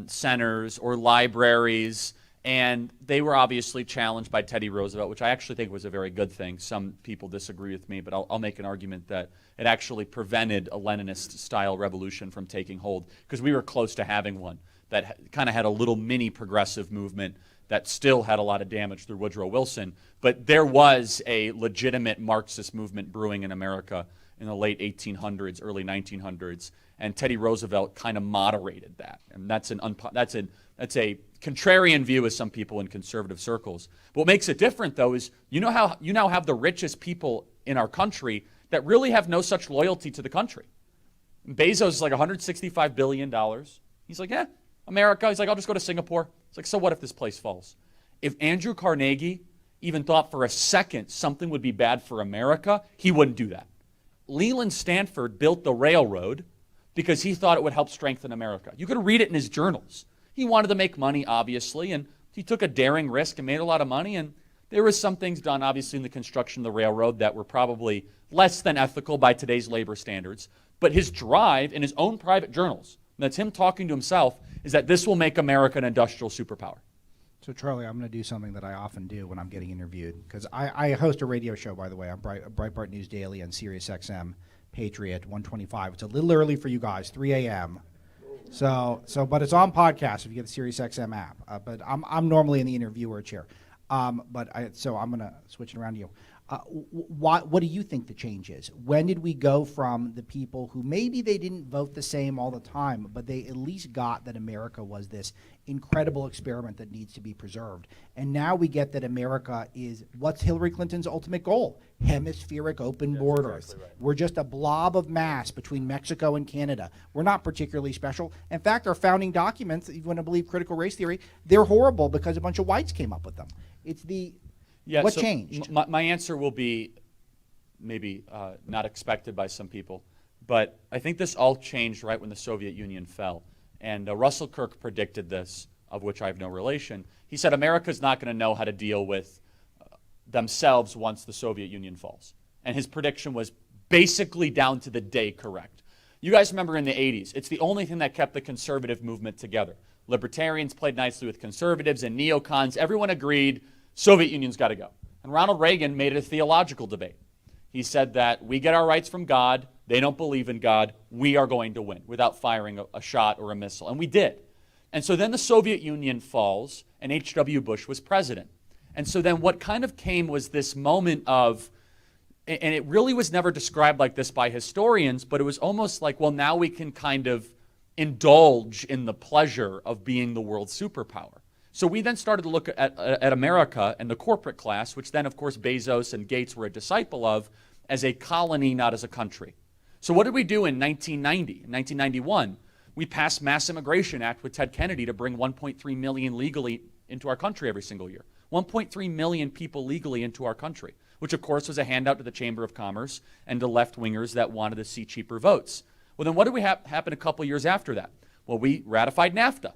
centers or libraries, And they were obviously challenged by Teddy Roosevelt, which I actually think was a very good thing. Some people disagree with me, but I'll make an argument that it actually prevented a Leninist-style revolution from taking hold, because we were close to having one that kind of had a little mini progressive movement that still had a lot of damage through Woodrow Wilson. But there was a legitimate Marxist movement brewing in America in the late 1800s, early 1900s, and Teddy Roosevelt kind of moderated that. And that's a contrarian view of some people in conservative circles. But what makes it different, though, is you now have the richest people in our country that really have no such loyalty to the country. Bezos is like $165 billion. He's like, yeah, America. He's like, I'll just go to Singapore. It's like, so what if this place falls? If Andrew Carnegie even thought for a second something would be bad for America, he wouldn't do that. Leland Stanford built the railroad because he thought it would help strengthen America. You could read it in his journals. He wanted to make money, obviously, and he took a daring risk and made a lot of money. And there were some things done, obviously, in the construction of the railroad that were probably less than ethical by today's labor standards. But his drive in his own private journals, and that's him talking to himself, is that this will make America an industrial superpower. So, Charlie, I'm going to do something that I often do when I'm getting interviewed, because I host a radio show, by the way, on Breitbart News Daily on Sirius XM Patriot 125. It's a little early for you guys, 3 a.m. But it's on podcast if you get the Sirius XM app. But I'm normally in the interviewer chair. So I'm going to switch it around to you. What do you think the change is? When did we go from the people who maybe they didn't vote the same all the time, but they at least got that America was this incredible experiment that needs to be preserved, and now we get that America is, what's Hillary Clinton's ultimate goal? Hemispheric open borders. Exactly right. We're just a blob of mass between Mexico and Canada. We're not particularly special. In fact, our founding documents, if you want to believe critical race theory, they're horrible because a bunch of whites came up with them. What changed? My answer will be maybe not expected by some people, but I think this all changed right when the Soviet Union fell. And Russell Kirk predicted this, of which I have no relation. He said America's not going to know how to deal with themselves once the Soviet Union falls. And his prediction was basically down to the day correct. You guys remember in the 80s, it's the only thing that kept the conservative movement together. Libertarians played nicely with conservatives and neocons. Everyone agreed Soviet Union's got to go. And Ronald Reagan made it a theological debate. He said that we get our rights from God, they don't believe in God, we are going to win without firing a shot or a missile. And we did. And so then the Soviet Union falls, and H.W. Bush was president. And so then what kind of came was this moment of, and it really was never described like this by historians, but it was almost like, well, now we can kind of indulge in the pleasure of being the world superpower. So we then started to look at America and the corporate class, which then, of course, Bezos and Gates were a disciple of, as a colony, not as a country. So what did we do in 1990? In 1991, we passed Mass Immigration Act with Ted Kennedy to bring 1.3 million legally into our country every single year. 1.3 million people legally into our country, which, of course, was a handout to the Chamber of Commerce and to left-wingers that wanted to see cheaper votes. Well, then what did we happen a couple years after that? Well, we ratified NAFTA,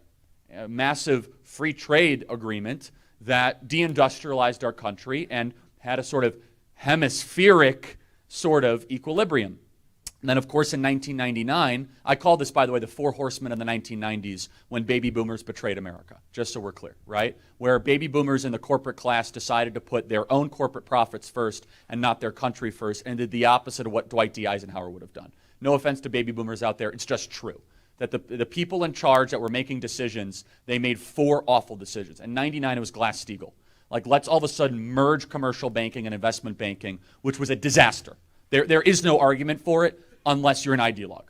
a massive free trade agreement that deindustrialized our country and had a sort of hemispheric sort of equilibrium. And then, of course, in 1999, I call this, by the way, the four horsemen of the 1990s, when baby boomers betrayed America, just so we're clear, right? Where baby boomers in the corporate class decided to put their own corporate profits first and not their country first, and did the opposite of what Dwight D. Eisenhower would have done. No offense to baby boomers out there, it's just true. That the people in charge that were making decisions, they made four awful decisions. In 99, it was Glass-Steagall. Like, let's all of a sudden merge commercial banking and investment banking, which was a disaster. There is no argument for it unless you're an ideologue.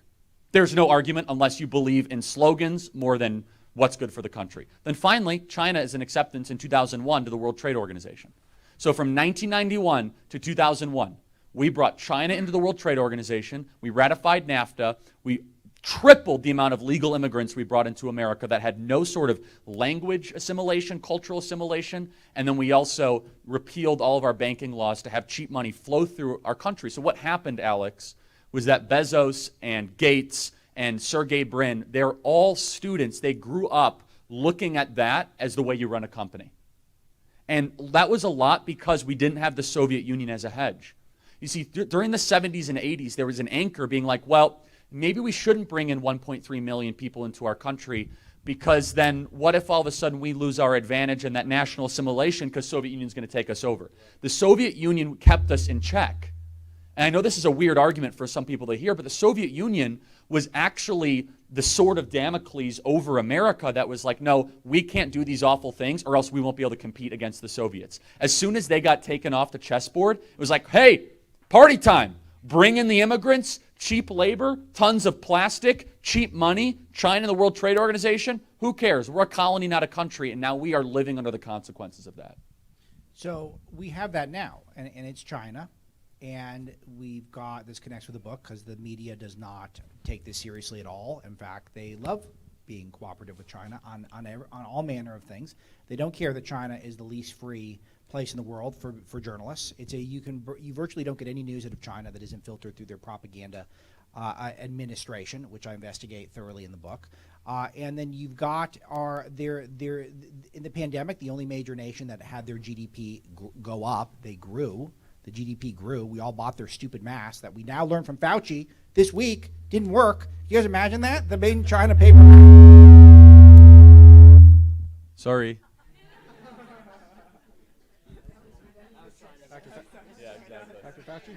There's no argument unless you believe in slogans more than what's good for the country. Then finally, China is an acceptance in 2001 to the World Trade Organization. So from 1991 to 2001, we brought China into the World Trade Organization, we ratified NAFTA, we tripled the amount of legal immigrants we brought into America that had no sort of language assimilation, cultural assimilation, and then we also repealed all of our banking laws to have cheap money flow through our country. So what happened, Alex, was that Bezos and Gates and Sergey Brin, they're all students. They grew up looking at that as the way you run a company. And that was a lot because we didn't have the Soviet Union as a hedge. You see, during the 70s and 80s, there was an anchor being like, well, maybe we shouldn't bring in 1.3 million people into our country because then what if all of a sudden we lose our advantage and that national assimilation because Soviet Union is going to take us over? The Soviet Union kept us in check. And I know this is a weird argument for some people to hear, but the Soviet Union was actually the sword of Damocles over America that was like, no, we can't do these awful things or else we won't be able to compete against the Soviets. As soon as they got taken off the chessboard, it was like, hey, party time. Bring in the immigrants, cheap labor, tons of plastic, cheap money, China and the World Trade Organization. Who cares? We're a colony, not a country, and now we are living under the consequences of that. So we have that now, and it's China. And we've got, this connects with the book because the media does not take this seriously at all. In fact, they love being cooperative with China on all manner of things. They don't care that China is the least free place in the world for journalists. You virtually don't get any news out of China that isn't filtered through their propaganda administration, which I investigate thoroughly in the book. And then you've got in the pandemic, the only major nation that had their GDP go up, they grew. The GDP grew. We all bought their stupid masks that we now learn from Fauci this week didn't work. You guys imagine that? The made in China paper. Sorry. Yeah, exactly. Dr. Fauci?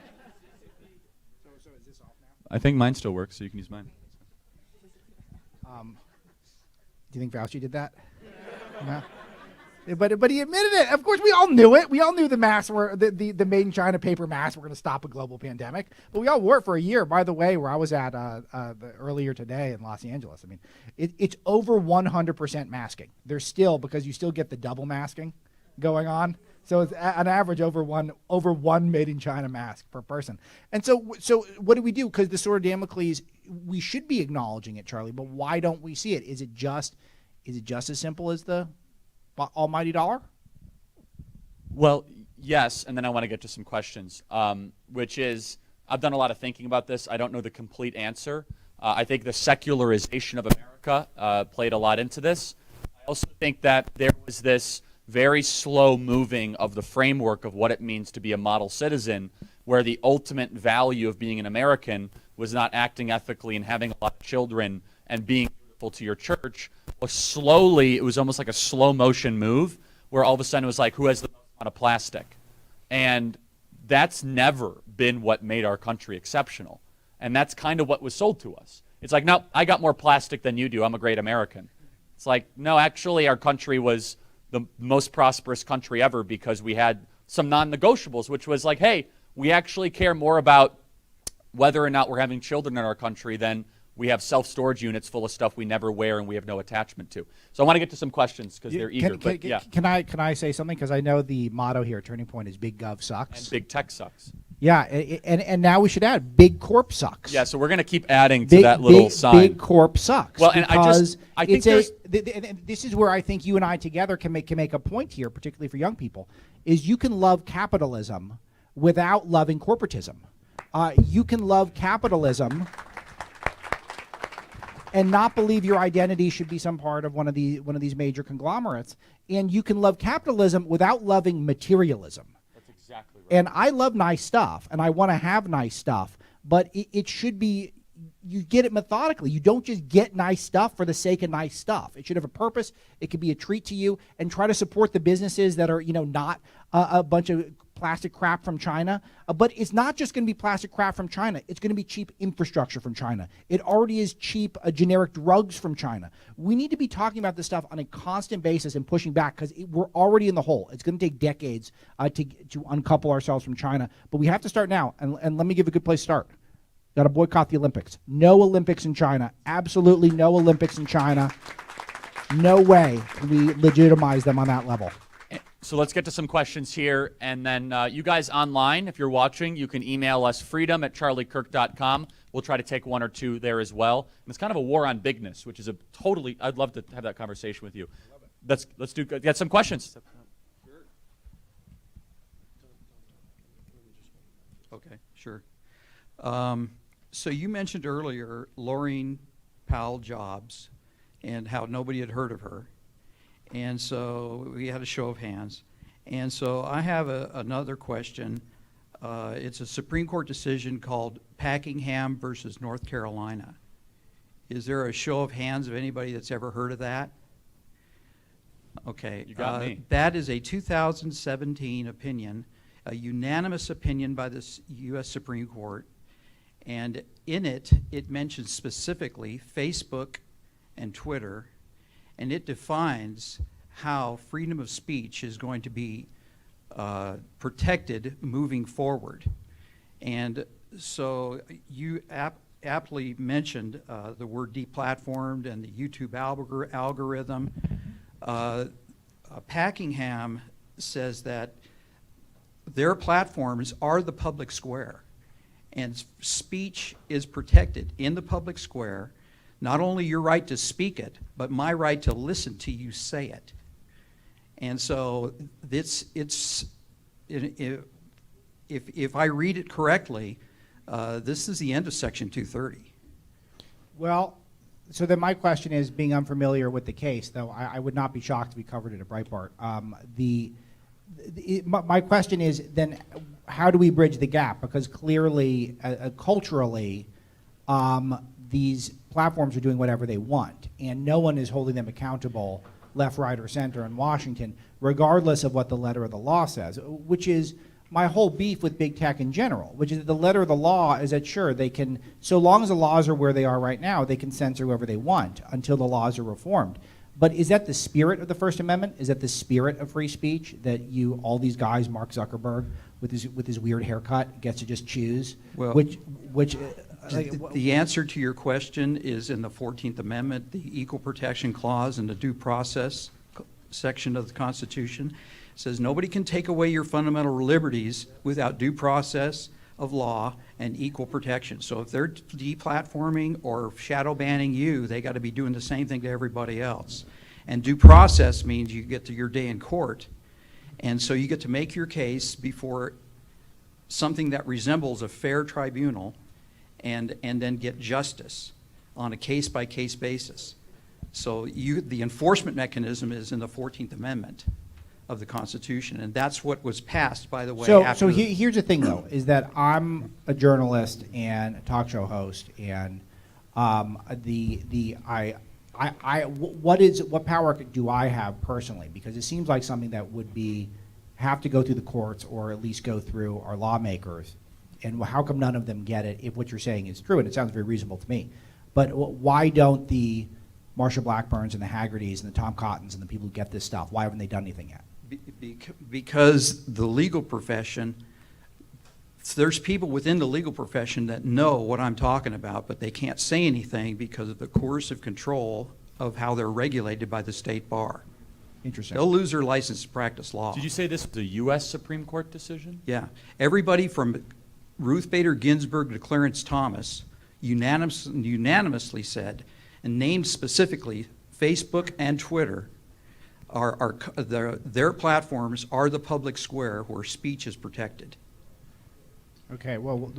So is this off now? I think mine still works, so you can use mine. Do you think Fauci did that? No? But he admitted it. Of course, we all knew it. We all knew the masks were the made in China paper masks were going to stop a global pandemic. But we all wore it for a year. By the way, where I was at earlier today in Los Angeles, I mean, it's over 100% masking. There's still, because you still get the double masking going on. So it's an average over one made in China mask per person. And so what do we do? Because the sword of Damocles, we should be acknowledging it, Charlie. But why don't we see it? Is it just as simple as the almighty dollar? Well, yes, and then I want to get to some questions, which is, I've done a lot of thinking about this. I don't know the complete answer. I think the secularization of America played a lot into this. I also think that there was this very slow moving of the framework of what it means to be a model citizen, where the ultimate value of being an American was not acting ethically and having a lot of children and being beautiful to your church. Well, slowly, it was almost like a slow motion move where all of a sudden it was like, who has the most amount of plastic? And that's never been what made our country exceptional. And that's kind of what was sold to us. It's like, no, I got more plastic than you do. I'm a great American. It's like, no, actually, our country was the most prosperous country ever because we had some non-negotiables, which was like, hey, we actually care more about whether or not we're having children in our country than we have self-storage units full of stuff we never wear and we have no attachment to. So I want to get to some questions because they're eager. Can I say something? Because I know the motto here, Turning Point, is Big Gov sucks. And Big Tech sucks. Yeah, and now we should add Big Corp sucks. Yeah, so we're going to keep adding to that little sign. Big Corp sucks. Well, and I think this is where I think you and I together can make a point here, particularly for young people, is you can love capitalism without loving corporatism. You can love capitalism and not believe your identity should be some part of one of these major conglomerates. And you can love capitalism without loving materialism. That's exactly right. And I love nice stuff, and I want to have nice stuff, but it should be, you get it methodically. You don't just get nice stuff for the sake of nice stuff. It should have a purpose. It could be a treat to you, and try to support the businesses that are, not a bunch of plastic crap from China. But it's not just going to be plastic crap from China. It's going to be cheap infrastructure from China. It already is cheap generic drugs from China. We need to be talking about this stuff on a constant basis and pushing back because we're already in the hole. It's going to take decades to uncouple ourselves from China. But we have to start now. And let me give a good place to start. Got to boycott the Olympics. No Olympics in China. Absolutely no Olympics in China. No way can we legitimize them on that level. So let's get to some questions here. And then you guys online, if you're watching, you can email us freedom@charliekirk.com. We'll try to take one or two there as well. And it's kind of a war on bigness, which is I'd love to have that conversation with you. Let's get some questions. Okay, sure. So you mentioned earlier Laureen Powell Jobs and how nobody had heard of her. And so we had a show of hands. And so I have another question. It's a Supreme Court decision called Packingham versus North Carolina. Is there a show of hands of anybody that's ever heard of that? Okay. You got me. That is a 2017 opinion, a unanimous opinion by the U.S. Supreme Court. And in it, it mentions specifically Facebook and Twitter, and it defines how freedom of speech is going to be protected moving forward. And so you aptly mentioned the word deplatformed and the YouTube algorithm. Packingham says that their platforms are the public square, and speech is protected in the public square. Not only your right to speak it, but my right to listen to you say it. And so if I read it correctly, this is the end of Section 230. Well, so then my question is, being unfamiliar with the case, though I would not be shocked if we covered it at Breitbart. My question is then, how do we bridge the gap? Because clearly, culturally, these platforms are doing whatever they want, and no one is holding them accountable, left, right, or center in Washington, regardless of what the letter of the law says, which is my whole beef with big tech in general, which is that the letter of the law is that, sure, they can, so long as the laws are where they are right now, they can censor whoever they want until the laws are reformed. But is that the spirit of the First Amendment? Is that the spirit of free speech, that all these guys, Mark Zuckerberg, with his weird haircut, gets to just choose? Well, the answer to your question is in the 14th Amendment, the Equal Protection Clause and the Due Process section of the Constitution. It says nobody can take away your fundamental liberties without due process of law and equal protection. So if they're deplatforming or shadow banning you, they got to be doing the same thing to everybody else. And due process means you get to your day in court, and so you get to make your case before something that resembles a fair tribunal, and then get justice on a case-by-case basis. So the enforcement mechanism is in the 14th Amendment of the Constitution, and that's what was passed, by the way. So here's the thing, though, is that I'm a journalist and a talk show host, and what power do I have personally? Because it seems like something that would have to go through the courts, or at least go through our lawmakers. And how come none of them get it if what you're saying is true? And it sounds very reasonable to me. But why don't the Marsha Blackburns and the Haggertys and the Tom Cottons and the people who get this stuff, why haven't they done anything yet? Because the legal profession, there's people within the legal profession that know what I'm talking about, but they can't say anything because of the coercive control of how they're regulated by the state bar. Interesting. They'll lose their license to practice law. Did you say this was a U.S. Supreme Court decision? Yeah. Everybody from Ruth Bader Ginsburg to Clarence Thomas unanimously said, and named specifically, Facebook and Twitter their platforms are the public square where speech is protected. Okay, well,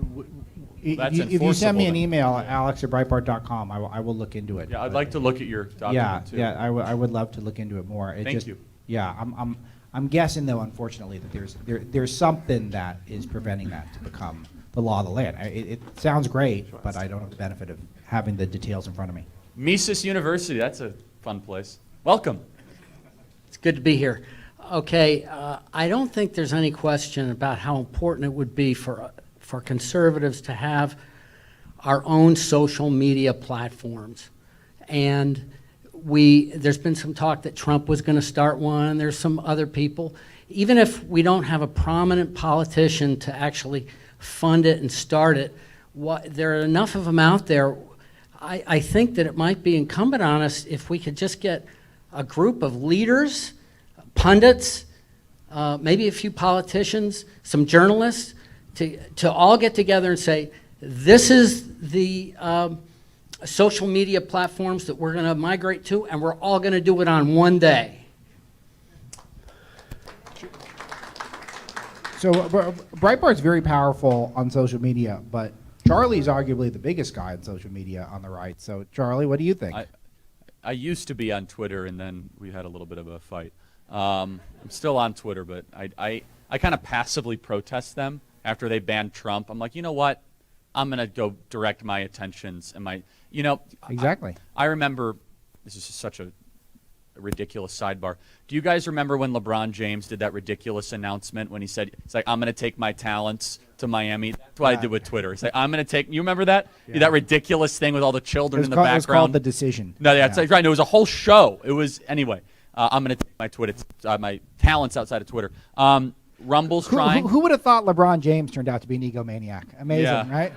That's if you send me an enforceable then. email, alex@breitbart.com, I will look into it. Yeah, I'd like to look at your document too. Yeah, I would love to look into it more. Thank you. Yeah, I'm guessing, though, unfortunately, that there's something that is preventing that to become the law of the land. It sounds great, but I don't have the benefit of having the details in front of me. Mises University, that's a fun place. Welcome. It's good to be here. Okay, I don't think there's any question about how important it would be for conservatives to have our own social media platforms. And there's been some talk that Trump was going to start one. There's some other people. Even if we don't have a prominent politician to actually fund it and start it, there are enough of them out there. I think that it might be incumbent on us if we could just get a group of leaders, pundits, maybe a few politicians, some journalists, to all get together and say, this is the social media platforms that we're going to migrate to, and we're all going to do it on one day. So Breitbart's very powerful on social media, but Charlie's arguably the biggest guy on social media on the right. So Charlie, what do you think? I used to be on Twitter, and then we had a little bit of a fight. I'm still on Twitter, but I kind of passively protest them after they banned Trump. I'm like, you know what? I'm going to go direct my attentions and my, you know. Exactly. I remember, this is just such a ridiculous sidebar. Do you guys remember when LeBron James did that ridiculous announcement when he said, it's like, I'm going to take my talents to Miami? That's what I did with Twitter. It's like, I'm going to take, you remember that? Yeah. That ridiculous thing with all the children in the background? It was called The Decision. No, that's right. It was a whole show. It was, anyway, I'm going to take my talents outside of Twitter. Rumble's trying. Who would have thought LeBron James turned out to be an egomaniac? Amazing, right?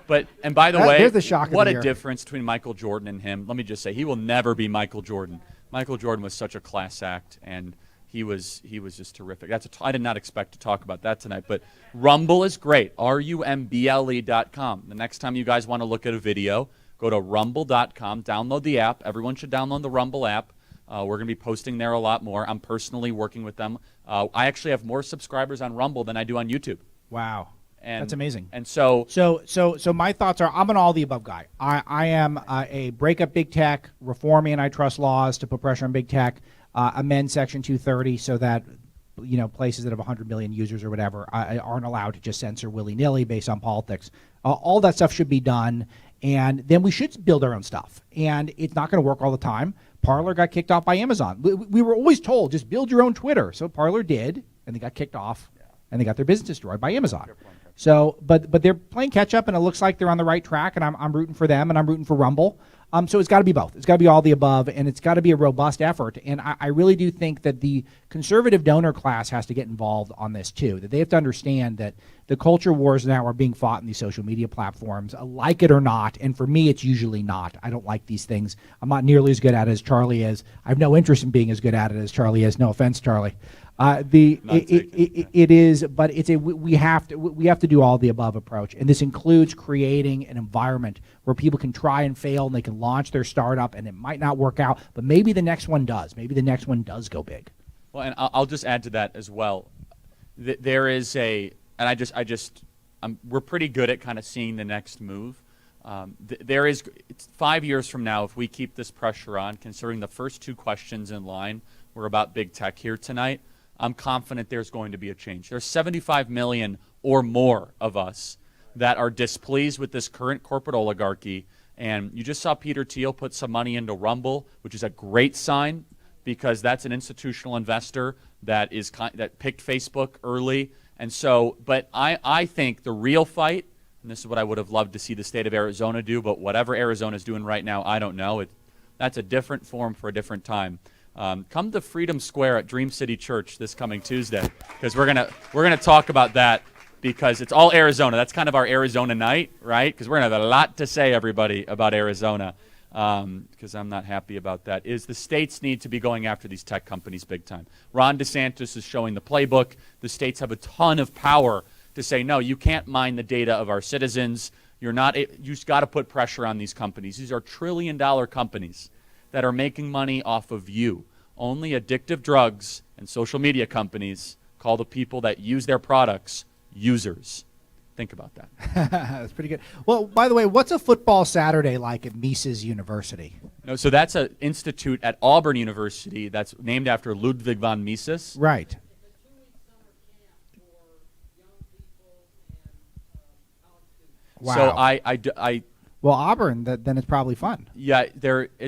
But, and by the way, there's the shock what of the a year. difference between Michael Jordan and him. Let me just say, he will never be Michael Jordan. Michael Jordan was such a class act, and he was just terrific. I did not expect to talk about that tonight, but Rumble is great, rumble.com. The next time you guys want to look at a video, go to rumble.com, download the app. Everyone should download the Rumble app. We're going to be posting there a lot more. I'm personally working with them. I actually have more subscribers on Rumble than I do on YouTube. Wow. And, that's amazing. And so my thoughts are, I'm an all the above guy. I am a break up big tech, reform antitrust laws to put pressure on big tech, amend Section 230 so that places that have 100 million users or whatever aren't allowed to just censor willy-nilly based on politics. All that stuff should be done, and then we should build our own stuff. And it's not going to work all the time. Parler got kicked off by Amazon. We were always told, just build your own Twitter. So Parler did, and they got kicked off, and they got their business destroyed by Amazon. So, but they're playing catch up, and it looks like they're on the right track, and I'm rooting for them, and I'm rooting for Rumble. So it's got to be both. It's got to be all the above, and it's got to be a robust effort. And I really do think that the conservative donor class has to get involved on this too. That they have to understand that the culture wars now are being fought in these social media platforms, like it or not. And for me, it's usually not. I don't like these things. I'm not nearly as good at it as Charlie is. I have no interest in being as good at it as Charlie is. No offense, Charlie. It is, but we have to do all the above approach, and this includes creating an environment where people can try and fail, and they can launch their startup, and it might not work out, but maybe the next one does. Maybe the next one does go big. Well, and I'll just add to that as well. There is we're pretty good at kind of seeing the next move. It's 5 years from now, if we keep this pressure on, considering the first two questions in line were about big tech here tonight, I'm confident there's going to be a change. There's 75 million or more of us that are displeased with this current corporate oligarchy. And you just saw Peter Thiel put some money into Rumble, which is a great sign because that's an institutional investor that picked Facebook early. And so, but I think the real fight, and this is what I would have loved to see the state of Arizona do, but whatever Arizona's doing right now, I don't know. That's a different form for a different time. Come to Freedom Square at Dream City Church this coming Tuesday, because we're gonna talk about that, because it's all Arizona. That's kind of our Arizona night, right? Because we're gonna have a lot to say, everybody, about Arizona, because I'm not happy about that. Is the states need to be going after these tech companies big time. Ron DeSantis is showing the playbook. The states have a ton of power to say, no, you can't mine the data of our citizens. You just got to put pressure on these companies. These are trillion-dollar companies that are making money off of you. Only addictive drugs and social media companies call the people that use their products users. Think about that. That's pretty good. Well, by the way, what's a football Saturday like at Mises University? No, so that's an institute at Auburn University that's named after Ludwig von Mises. Right. Wow. So well, Auburn, then it's probably fun. Yeah,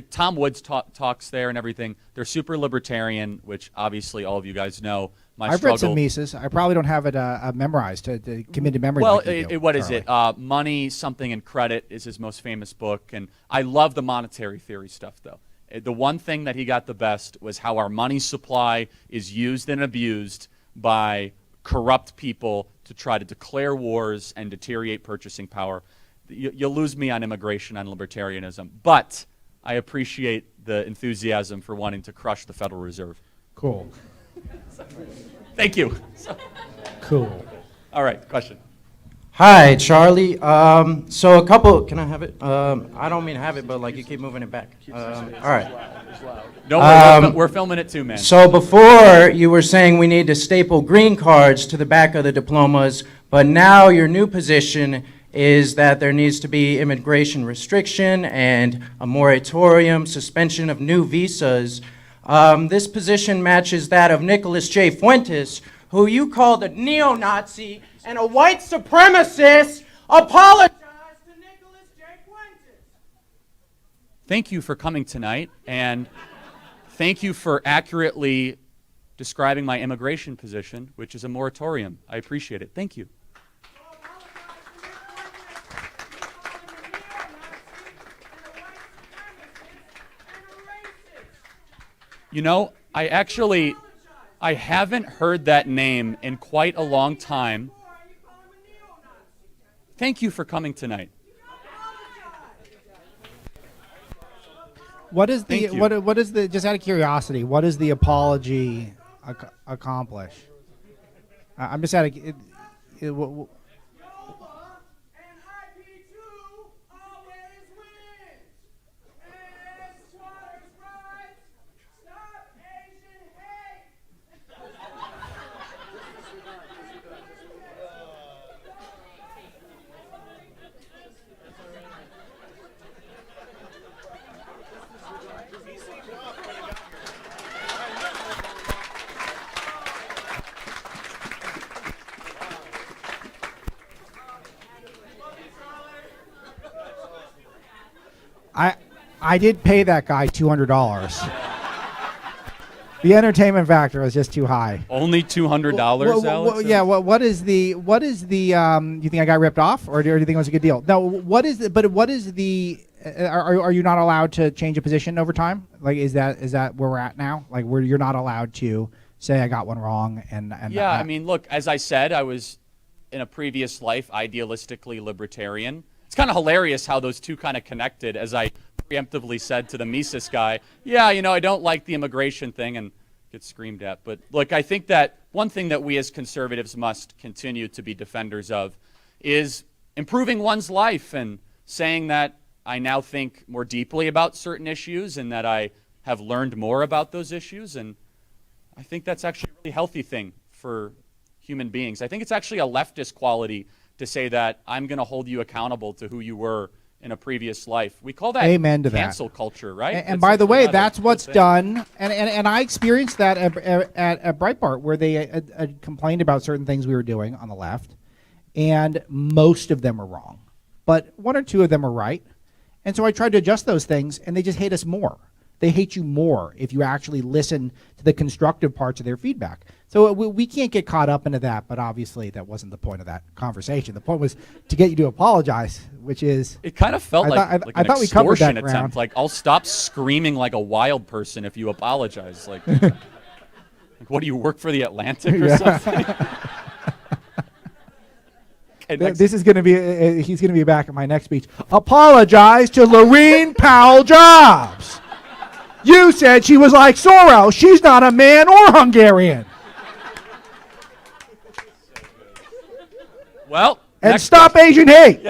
Tom Woods talks there and everything. They're super libertarian, which obviously all of you guys know. I've read some Mises. I probably don't have it memorized to commit to memory. Well, like what is it? Money, Something, and Credit is his most famous book. And I love the monetary theory stuff, though. The one thing that he got the best was how our money supply is used and abused by corrupt people to try to declare wars and deteriorate purchasing power. You'll lose me on immigration, on libertarianism, but I appreciate the enthusiasm for wanting to crush the Federal Reserve. Cool. Thank you. Cool. All right, question. Hi, Charlie. So a couple, can I have it? I don't mean have it, but like you keep moving it back. All right. No, we're filming it too, man. So before you were saying we need to staple green cards to the back of the diplomas, but now your new position is that there needs to be immigration restriction and a moratorium, suspension of new visas. This position matches that of Nicholas J. Fuentes, who you called a neo-Nazi and a white supremacist, apologized thank you for coming tonight, and thank you for accurately describing my immigration position, which is a moratorium. I appreciate it. Thank you. You know, I haven't heard that name in quite a long time. Thank you for coming tonight. What is the Thank you. what is the, just out of curiosity, what does the apology accomplish? I'm just out of I did pay that guy $200. The entertainment factor was just too high. Only $200, Alex? Yeah. What is the? You think I got ripped off, or do you think it was a good deal? No. What is? What is the? Are you not allowed to change a position over time? Like, is that where we're at now? Like, where you're not allowed to say I got one wrong and yeah. I mean, look. As I said, I was in a previous life idealistically libertarian. It's kind of hilarious how those two kind of connected. As I preemptively said to the Mises guy, yeah, you know, I don't like the immigration thing, and get screamed at. But look, I think that one thing that we as conservatives must continue to be defenders of is improving one's life and saying that I now think more deeply about certain issues and that I have learned more about those issues. And I think that's actually a really healthy thing for human beings. I think it's actually a leftist quality to say that I'm going to hold you accountable to who you were in a previous life. We call that Amen to cancel culture, right? And by the way, that's what's done. And I experienced that at Breitbart, where they complained about certain things we were doing on the left, and most of them were wrong, but one or two of them are right. And so I tried to adjust those things, and they just hate us more. They hate you more if you actually listen to the constructive parts of their feedback. So we can't get caught up into that, but obviously that wasn't the point of that conversation. The point was to get you to apologize, which is... It kind of felt like an we covered that extortion attempt. ground. Like, I'll stop screaming like a wild person if you apologize. Like, what, do you work for the Atlantic or something? Okay, this is going to be, he's going to be back at my next speech. Apologize to Lorene Powell Jobs. You said she was like Soros. She's not a man or Hungarian. Well, and stop Asian hate.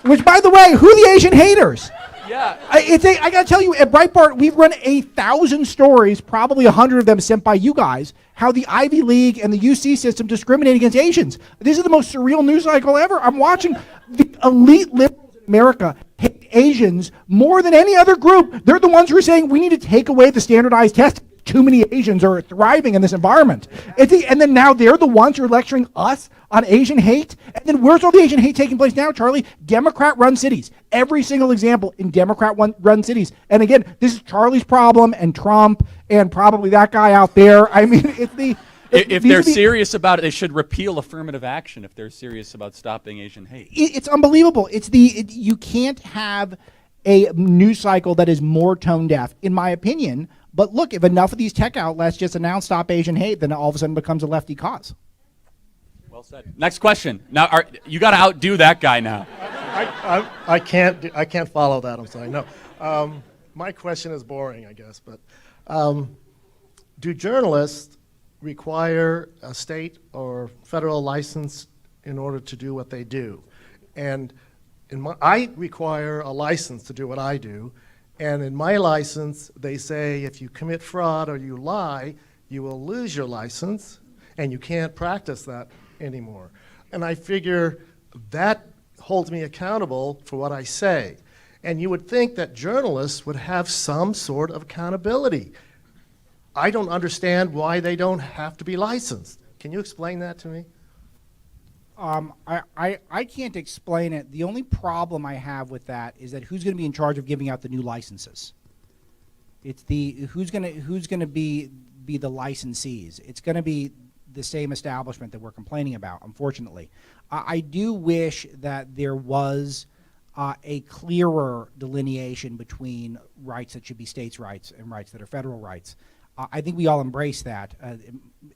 Which, by the way, who are the Asian haters? Yeah. I got to tell you, at Breitbart, we've run 1,000 stories, probably 100 of them sent by you guys, how the Ivy League and the UC system discriminate against Asians. This is the most surreal news cycle ever. I'm watching the elite liberals in America hate Asians more than any other group. They're the ones who are saying we need to take away the standardized test. Too many Asians are thriving in this environment. And then now they're the ones who are lecturing us on Asian hate. And then where's all the Asian hate taking place now, Charlie? Democrat-run cities. Every single example in Democrat-run cities. And again, this is Charlie's problem and Trump and probably that guy out there. I mean, it's the... If they're serious about it, they should repeal affirmative action if they're serious about stopping Asian hate. It's unbelievable. You can't have a news cycle that is more tone deaf, in my opinion. But look, if enough of these tech outlets just announce stop Asian hate, then it all of a sudden becomes a lefty cause. Well said. Next question. Now, you got to outdo that guy now. I can't follow that. I'm sorry. No, my question is boring, I guess. But do journalists require a state or federal license in order to do what they do? And I require a license to do what I do. And in my license, they say if you commit fraud or you lie, you will lose your license, and you can't practice that anymore. And I figure that holds me accountable for what I say. And you would think that journalists would have some sort of accountability. I don't understand why they don't have to be licensed. Can you explain that to me? I can't explain it. The only problem I have with that is that who's going to be in charge of giving out the new licenses? It's the who's going to be the licensees. It's going to be the same establishment that we're complaining about, unfortunately. I do wish that there was a clearer delineation between rights that should be states' rights and rights that are federal rights. I think we all embrace that.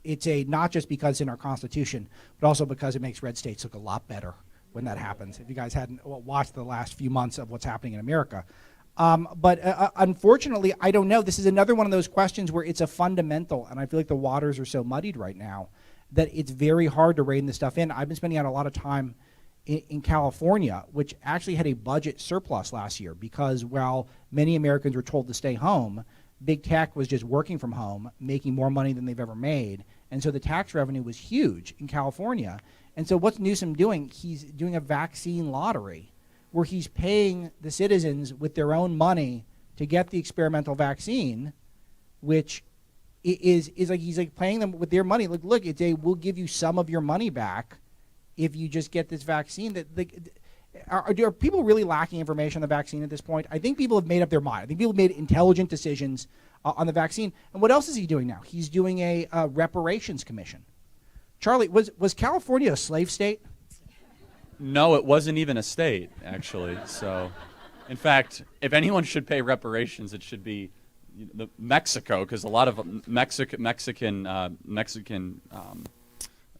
It's not just because it's in our Constitution, but also because it makes red states look a lot better when that happens. If you guys hadn't watched the last few months of what's happening in America. But unfortunately, I don't know. This is another one of those questions where it's a fundamental, and I feel like the waters are so muddied right now that it's very hard to rein this stuff in. I've been spending out a lot of time in California, which actually had a budget surplus last year because while many Americans were told to stay home, big tech was just working from home, making more money than they've ever made. And so the tax revenue was huge in California. And so what's Newsom doing? He's doing a vaccine lottery where he's paying the citizens with their own money to get the experimental vaccine, which is like he's like paying them with their money. Look, we'll give you some of your money back if you just get this vaccine. Are people really lacking information on the vaccine at this point? I think people have made up their mind. I think people have made intelligent decisions on the vaccine. And what else is he doing now? He's doing a reparations commission. Charlie, was California a slave state? No, it wasn't even a state, actually. So, in fact, if anyone should pay reparations, it should be Mexico, because a lot of Mexican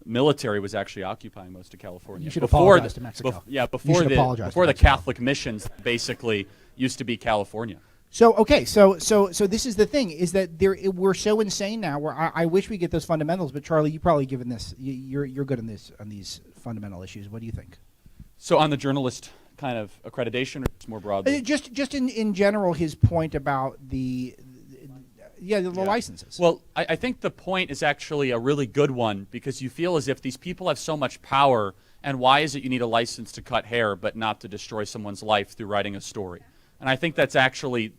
military was actually occupying most of California. You should apologize to Mexico. Before the Catholic missions basically used to be California. So this is the thing, is that we're so insane now where I wish we get those fundamentals, but Charlie, you probably given this, you're good on these fundamental issues. What do you think? So on the journalist kind of accreditation, or just more broadly? Just in general, his point about the licenses. Well, I think the point is actually a really good one because you feel as if these people have so much power, and why is it you need a license to cut hair but not to destroy someone's life through writing a story? And I think that's actually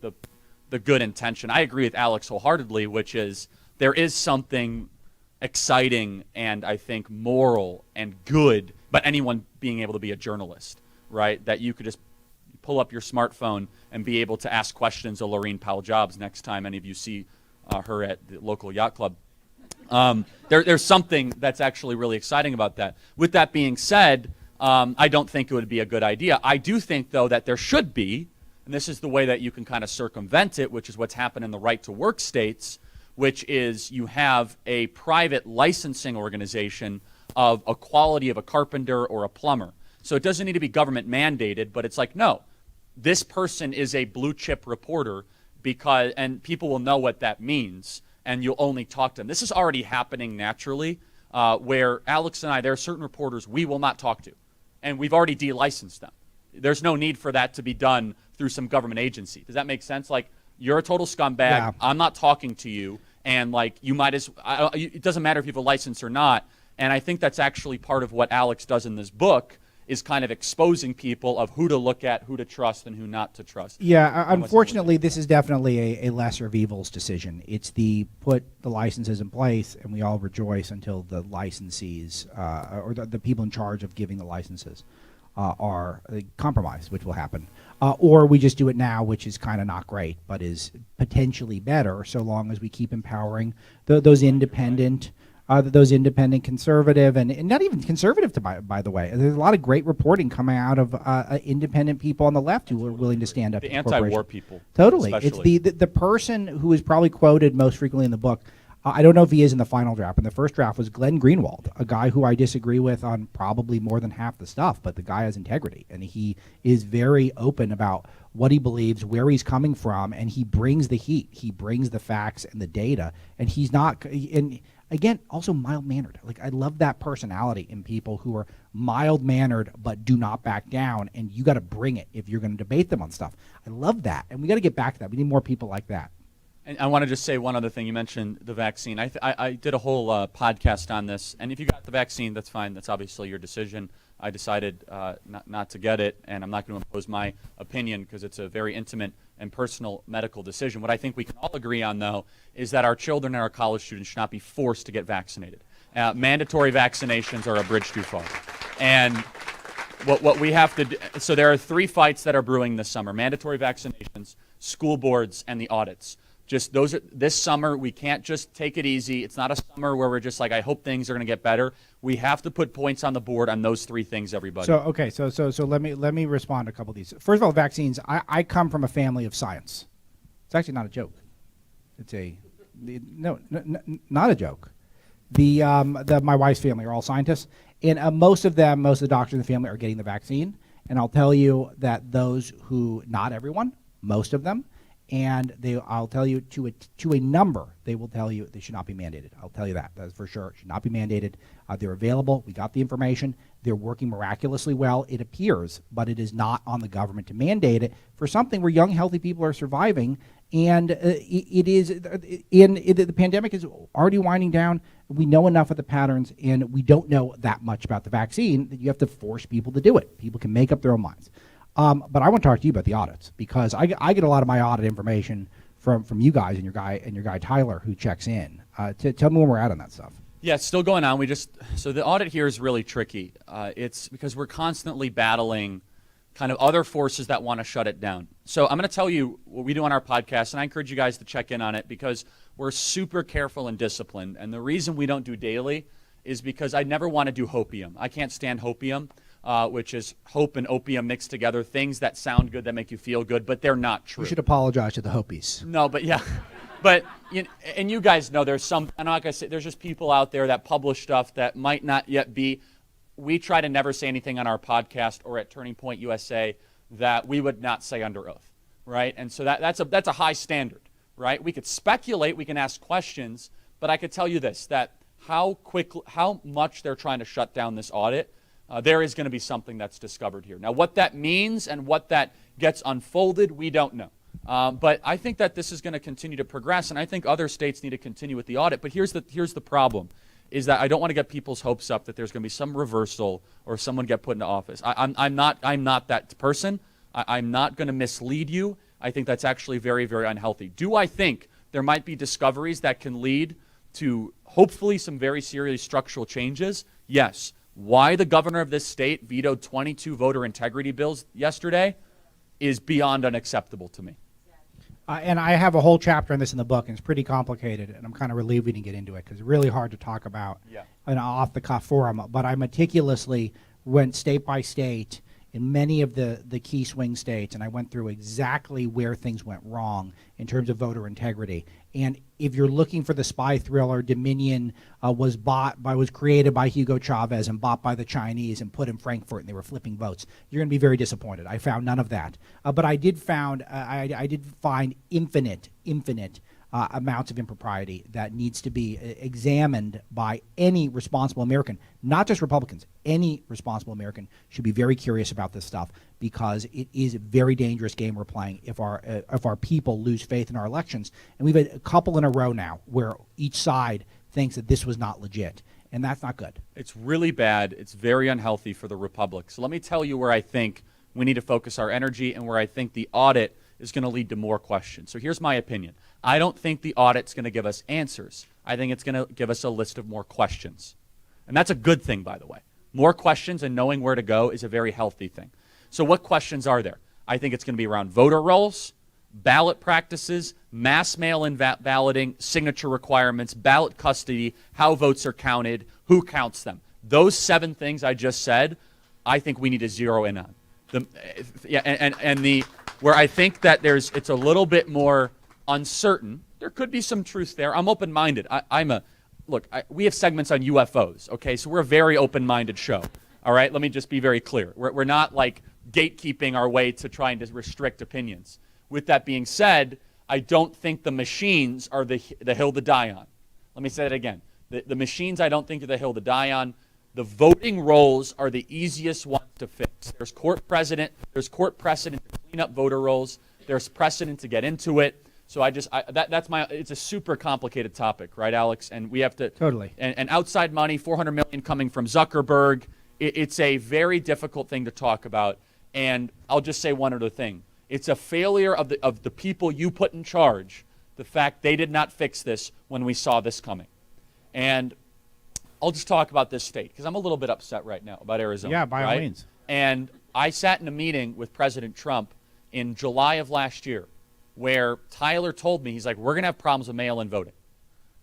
the good intention. I agree with Alex wholeheartedly, which is there is something exciting and I think moral and good, but anyone being able to be a journalist, right? That you could just pull up your smartphone and be able to ask questions of Laureen Powell-Jobs next time any of you see her at the local yacht club. There's something that's actually really exciting about that. With that being said, I don't think it would be a good idea. I do think, though, that there should be, and this is the way that you can kind of circumvent it, which is what's happened in the right-to-work states, which is you have a private licensing organization of a quality of a carpenter or a plumber. So it doesn't need to be government mandated, but it's like, no, this person is a blue chip reporter and people will know what that means, and you'll only talk to them. This is already happening naturally, where Alex and I, there are certain reporters we will not talk to, and we've already delicensed them. There's no need for that to be done through some government agency. Does that make sense? Like, you're a total scumbag. Yeah. I'm not talking to you, and like you might as it doesn't matter if you have a license or not. And I think that's actually part of what Alex does in this book, is kind of exposing people of who to look at, who to trust, and who not to trust. Yeah, unfortunately, this is definitely a lesser of evils decision. It's put the licenses in place, and we all rejoice until the licensees, or the people in charge of giving the licenses, are compromised, which will happen. Or we just do it now, which is kind of not great, but is potentially better, so long as we keep empowering those independent conservative, and not even conservative, by the way. There's a lot of great reporting coming out of independent people on the left who are willing to stand up to corporations. The anti-war people. Totally. Especially. It's the person who is probably quoted most frequently in the book. I don't know if he is in the final draft. In the first draft was Glenn Greenwald, a guy who I disagree with on probably more than half the stuff, but the guy has integrity, and he is very open about what he believes, where he's coming from, and he brings the heat. He brings the facts and the data, and he's not... And again, also mild-mannered. Like, I love that personality in people who are mild-mannered but do not back down, and you got to bring it if you're going to debate them on stuff. I love that, and we got to get back to that. We need more people like that. And I want to just say one other thing. You mentioned the vaccine. I did a whole podcast on this, and if you got the vaccine, that's fine. That's obviously your decision. I decided not to get it, and I'm not going to impose my opinion because it's a very intimate and personal medical decision. What I think we can all agree on, though, is that our children and our college students should not be forced to get vaccinated. Mandatory vaccinations are a bridge too far. And what we have to do, so there are 3 fights that are brewing this summer: mandatory vaccinations, school boards, and the audits. Just those are, this summer, we can't just take it easy. It's not a summer where we're just like, I hope things are going to get better. We have to put points on the board on those 3 things, everybody. So okay, so let me respond to a couple of these. First of all, vaccines. I come from a family of science. It's actually not a joke. It's not a joke. My wife's family are all scientists, and most of the doctors in the family are getting the vaccine. And I'll tell you that those who, not everyone, most of them, and I'll tell you to a number, they will tell you they should not be mandated. I'll tell you that. That's for sure. It should not be mandated. They're available. We got the information. They're working miraculously well, it appears, but it is not on the government to mandate it for something where young, healthy people are surviving. And the pandemic is already winding down. We know enough of the patterns, and we don't know that much about the vaccine that you have to force people to do it. People can make up their own minds. But I want to talk to you about the audits, because I get a lot of my audit information from you guys and your guy Tyler, who checks in. Tell me where we're at on that stuff. Yeah, it's still going on. So the audit here is really tricky. It's because we're constantly battling kind of other forces that want to shut it down. So I'm going to tell you what we do on our podcast, and I encourage you guys to check in on it, because we're super careful and disciplined. And the reason we don't do daily is because I never want to do hopium. I can't stand hopium, which is hope and opium mixed together, things that sound good, that make you feel good, but they're not true. You should apologize to the Hopis. No, but yeah. But, and you guys know there's some, I'm not going to say, there's just people out there that publish stuff that might not yet be. We try to never say anything on our podcast or at Turning Point USA that we would not say under oath, right? And so that's a high standard, right? We could speculate, we can ask questions, but I could tell you this, that how much they're trying to shut down this audit, there is going to be something that's discovered here. Now, what that means and what that gets unfolded, we don't know. But I think that this is going to continue to progress, and I think other states need to continue with the audit. But here's the problem, is that I don't want to get people's hopes up that there's going to be some reversal or someone get put into office. I'm not that person. I'm not going to mislead you. I think that's actually very, very unhealthy. Do I think there might be discoveries that can lead to hopefully some very serious structural changes? Yes. Why the governor of this state vetoed 22 voter integrity bills yesterday is beyond unacceptable to me. And I have a whole chapter on this in the book, and it's pretty complicated, and I'm kind of relieved we didn't get into it because it's really hard to talk about in an off-the-cuff forum. But I meticulously went state by state in many of the key swing states, and I went through exactly where things went wrong in terms of voter integrity. And if you're looking for the spy thriller, Dominion was created by Hugo Chavez and bought by the Chinese and put in Frankfurt, and they were flipping votes, you're going to be very disappointed. I found none of that. But I did find infinite amounts of impropriety that needs to be examined by any responsible American, not just Republicans. Any responsible American should be very curious about this stuff, because it is a very dangerous game we're playing if our people lose faith in our elections. And we've had a couple in a row now where each side thinks that this was not legit, and that's not good. It's really bad. It's very unhealthy for the Republic. So let me tell you where I think we need to focus our energy and where I think the audit is going to lead to more questions. So here's my opinion. I don't think the audit's going to give us answers. I think it's going to give us a list of more questions. And that's a good thing, by the way. More questions and knowing where to go is a very healthy thing. So what questions are there? I think it's going to be around voter rolls, ballot practices, mass mail-in balloting, signature requirements, ballot custody, how votes are counted, who counts them. Those 7 things I just said, I think we need to zero in on. Where I think that it's a little bit more uncertain. There could be some truth there. I'm open-minded. We have segments on UFOs, okay? So we're a very open-minded show, all right? Let me just be very clear. We're not like gatekeeping our way to trying to restrict opinions. With that being said, I don't think the machines are the hill to die on. Let me say that again. The machines I don't think are the hill to die on. The voting rolls are the easiest ones to fix. There's court precedent to clean up voter rolls. There's precedent to get into it. So it's a super complicated topic, right, Alex? And we have to totally. And outside money, $400 million coming from Zuckerberg. It's a very difficult thing to talk about. And I'll just say one other thing. It's a failure of the people you put in charge, the fact they did not fix this when we saw this coming. And I'll just talk about this state because I'm a little bit upset right now about Arizona. Yeah, by all right? means. And I sat in a meeting with President Trump in July of last year where Tyler told me, he's like, we're going to have problems with mail-in voting.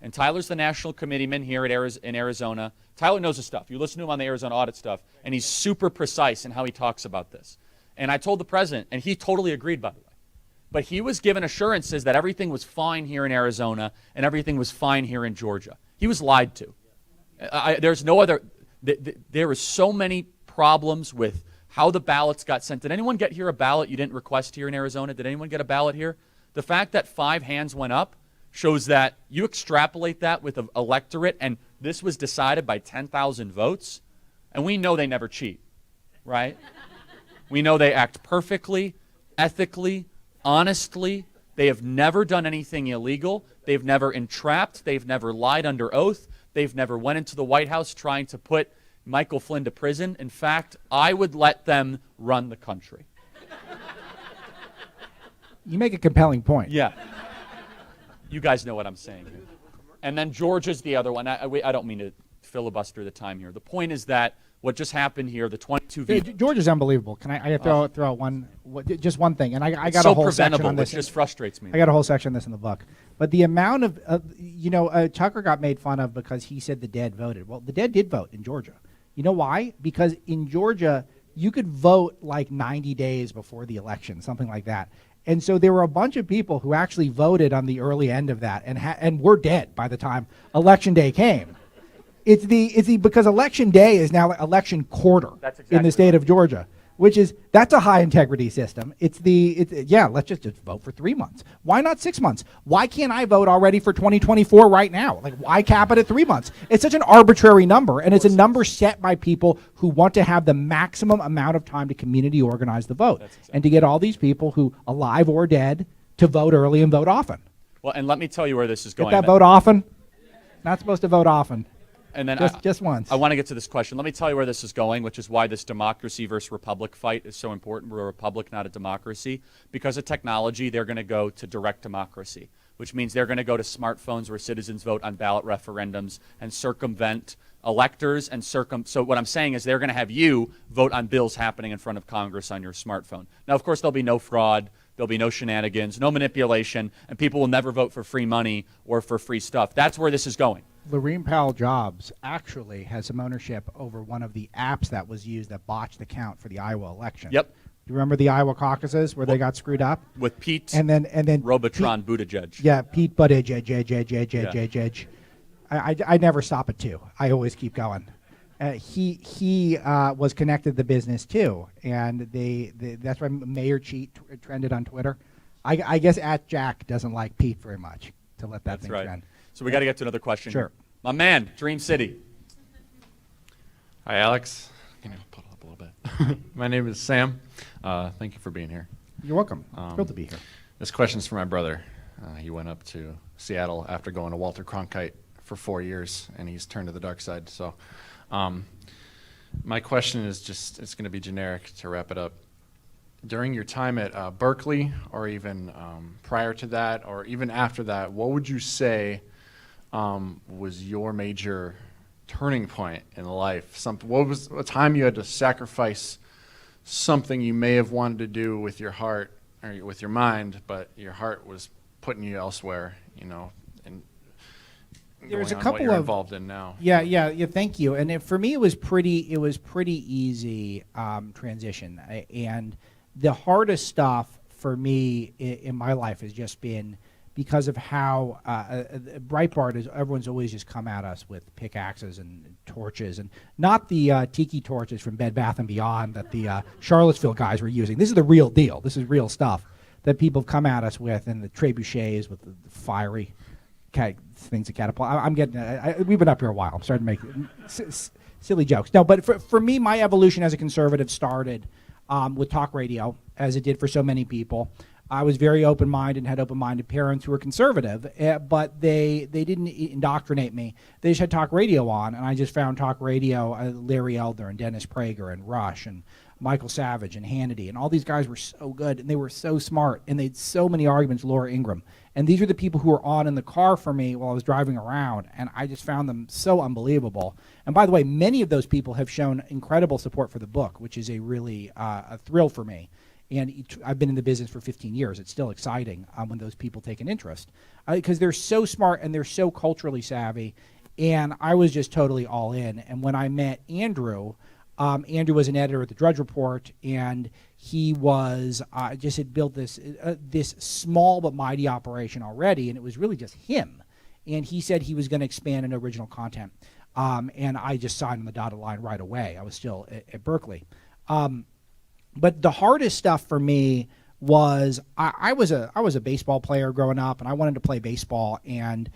And Tyler's the national committeeman here in Arizona. Tyler knows his stuff. You listen to him on the Arizona audit stuff, and he's super precise in how he talks about this. And I told the president, and he totally agreed, by the way. But he was given assurances that everything was fine here in Arizona and everything was fine here in Georgia. He was lied to. There's no other. There were so many problems with how the ballots got sent. Did anyone get here a ballot you didn't request here in Arizona? Did anyone get a ballot here? The fact that 5 hands went up shows that you extrapolate that with an electorate, and this was decided by 10,000 votes, and we know they never cheat, right? We know they act perfectly, ethically, honestly. They have never done anything illegal. They've never entrapped. They've never lied under oath. They've never went into the White House trying to put Michael Flynn to prison. In fact, I would let them run the country. You make a compelling point. Yeah. You guys know what I'm saying here. And then Georgia's the other one. I don't mean to filibuster the time here. The point is that what just happened here, the 22 Hey, vetoes. Georgia's unbelievable. Can I throw out just one thing? And I It's got so a whole section preventable, on this. which just frustrates me. I got a whole section on this in the book. But the amount of, Tucker got made fun of because he said the dead voted. Well, the dead did vote in Georgia. You know why? Because in Georgia, you could vote like 90 days before the election, something like that. And so there were a bunch of people who actually voted on the early end of that and were dead by the time election day came. It's because election day is now election quarter That's in the exactly state of Georgia, that's a high integrity system. Let's just vote for 3 months. Why not 6 months? Why can't I vote already for 2024 right now? Like, why cap it at 3 months? It's such an arbitrary number, and it's a number set by people who want to have the maximum amount of time to community organize the vote, and to get all these people who, alive or dead, to vote early and vote often. Well, and let me tell you where this is Get going. that vote often? Not supposed to vote often. And then Just once. I want to get to this question. Let me tell you where this is going, which is why this democracy versus republic fight is so important. We're a republic, not a democracy. Because of technology, they're going to go to direct democracy, which means they're going to go to smartphones where citizens vote on ballot referendums and circumvent electors and so what I'm saying is they're going to have you vote on bills happening in front of Congress on your smartphone. Now, of course, there'll be no fraud. There'll be no shenanigans, no manipulation, and people will never vote for free money or for free stuff. That's where this is going. Lorene Powell Jobs actually has some ownership over one of the apps that was used that botched the count for the Iowa election. Yep. Do you remember the Iowa caucuses where they got screwed up? With Pete And then Robotron Buttigieg. Yeah, Pete Buttigieg. I never stop at 2. I always keep going. He was connected to the business too, and that's why Mayor Cheat trended on Twitter. I guess @Jack doesn't like Pete very much to let that That's thing right. trend. So we got to get to another question. Sure. Here. My man, Dream City. Hi, Alex. Can you pull it up a little bit? My name is Sam. Thank you for being here. You're welcome. Thrilled to be here. This question's for my brother. He went up to Seattle after going to Walter Cronkite for 4 years, and he's turned to the dark side. So my question is just, it's going to be generic to wrap it up. During your time at Berkeley, or even prior to that, or even after that, what would you say was your major turning point in life? What was a time you had to sacrifice something you may have wanted to do with your heart or with your mind, but your heart was putting you elsewhere, and There's a going on what couple you're of involved in now. Yeah. Thank you. And for me, it was pretty easy transition. And the hardest stuff for me in my life has just been because of how Breitbart is. Everyone's always just come at us with pickaxes and torches, and not the tiki torches from Bed Bath & Beyond that the Charlottesville guys were using. This is the real deal. This is real stuff that people have come at us with, and the trebuchets with the fiery things that catapult. I'm getting. We've been up here a while. I'm starting to make silly jokes. No, but for me, my evolution as a conservative started with talk radio, as it did for so many people. I was very open-minded and had open-minded parents who were conservative, but they didn't indoctrinate me. They just had talk radio on, and I just found talk radio, Larry Elder and Dennis Prager and Rush and Michael Savage and Hannity, and all these guys were so good, and they were so smart, and they had so many arguments, Laura Ingraham. And these are the people who were on in the car for me while I was driving around, and I just found them so unbelievable. And by the way, many of those people have shown incredible support for the book, which is a really a thrill for me. And I've been in the business for 15 years. It's still exciting when those people take an interest because they're so smart and they're so culturally savvy. And I was just totally all in. And when I met Andrew, Andrew was an editor at the Drudge Report, and he was just had built this small but mighty operation already, and it was really just him. And he said he was going to expand into original content, and I just signed on the dotted line right away. I was still at Berkeley. But the hardest stuff for me was I was a baseball player growing up, and I wanted to play baseball. And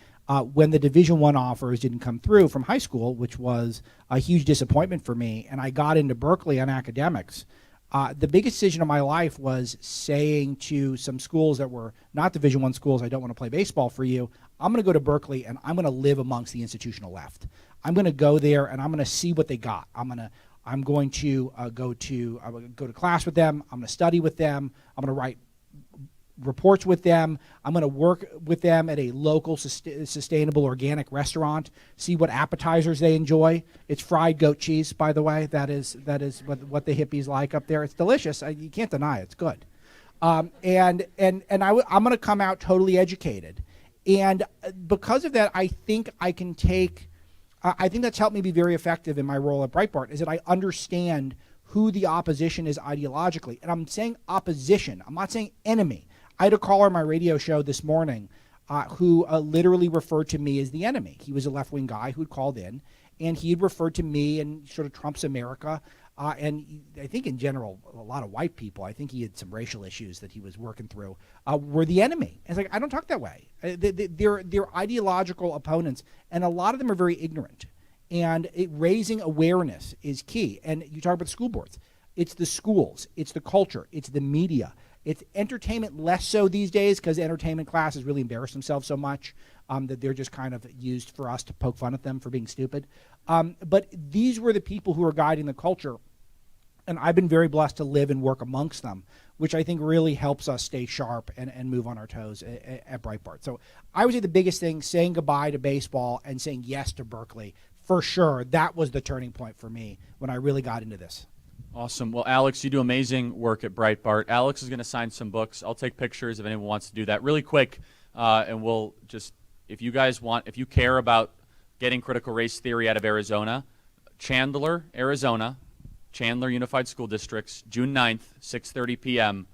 when the Division I offers didn't come through from high school, which was a huge disappointment for me, and I got into Berkeley on academics, the biggest decision of my life was saying to some schools that were not Division I schools, I don't want to play baseball for you. I'm going to go to Berkeley, and I'm going to live amongst the institutional left. I'm going to go there, and I'm going to see what they got. I'm going to go to class with them. I'm going to study with them. I'm going to write reports with them. I'm going to work with them at a local sustainable organic restaurant, see what appetizers they enjoy. It's fried goat cheese, by the way. That is what the hippies like up there. It's delicious. You can't deny it. It's good. I'm going to come out totally educated. And because of that, I think I can take I think that's helped me be very effective in my role at Breitbart, is that I understand who the opposition is ideologically. And I'm saying opposition. I'm not saying enemy. I had a caller on my radio show this morning who literally referred to me as the enemy. He was a left-wing guy who'd called in, and he had referred to me and sort of Trump's America. And I think in general, a lot of white people, I think he had some racial issues that he was working through, were the enemy. And it's like, I don't talk that way. They're ideological opponents, and a lot of them are very ignorant. And raising awareness is key. And you talk about school boards. It's the schools. It's the culture. It's the media. It's entertainment less so these days because entertainment classes really embarrass themselves so much that they're just kind of used for us to poke fun at them for being stupid. But these were the people who are guiding the culture. And I've been very blessed to live and work amongst them, which I think really helps us stay sharp and move on our toes at Breitbart. So I would say the biggest thing, saying goodbye to baseball and saying yes to Berkeley, for sure, that was the turning point for me when I really got into this. Awesome. Well, Alex, you do amazing work at Breitbart. Alex is going to sign some books. I'll take pictures if anyone wants to do that really quick. And we'll just, if you guys want, if you care about getting critical race theory out of Arizona, Chandler, Arizona, Chandler Unified School Districts, June 9th, 6:30 p.m.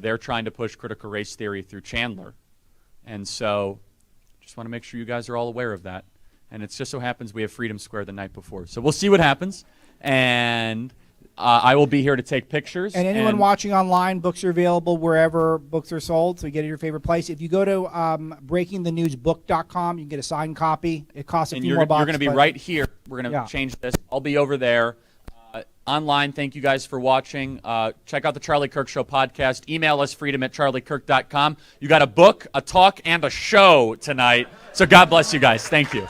They're trying to push critical race theory through Chandler. And so just want to make sure you guys are all aware of that. And it just so happens we have Freedom Square the night before. So we'll see what happens. And I will be here to take pictures. And anyone watching online, books are available wherever books are sold, so you get it at your favorite place. If you go to breakingthenewsbook.com, you can get a signed copy. It costs a few more bucks. You're going to be right here. We're going to change this. I'll be over there. Online, thank you guys for watching. Check out the Charlie Kirk Show podcast. Email us, freedom@charliekirk.com. You got a book, a talk, and a show tonight. So God bless you guys. Thank you.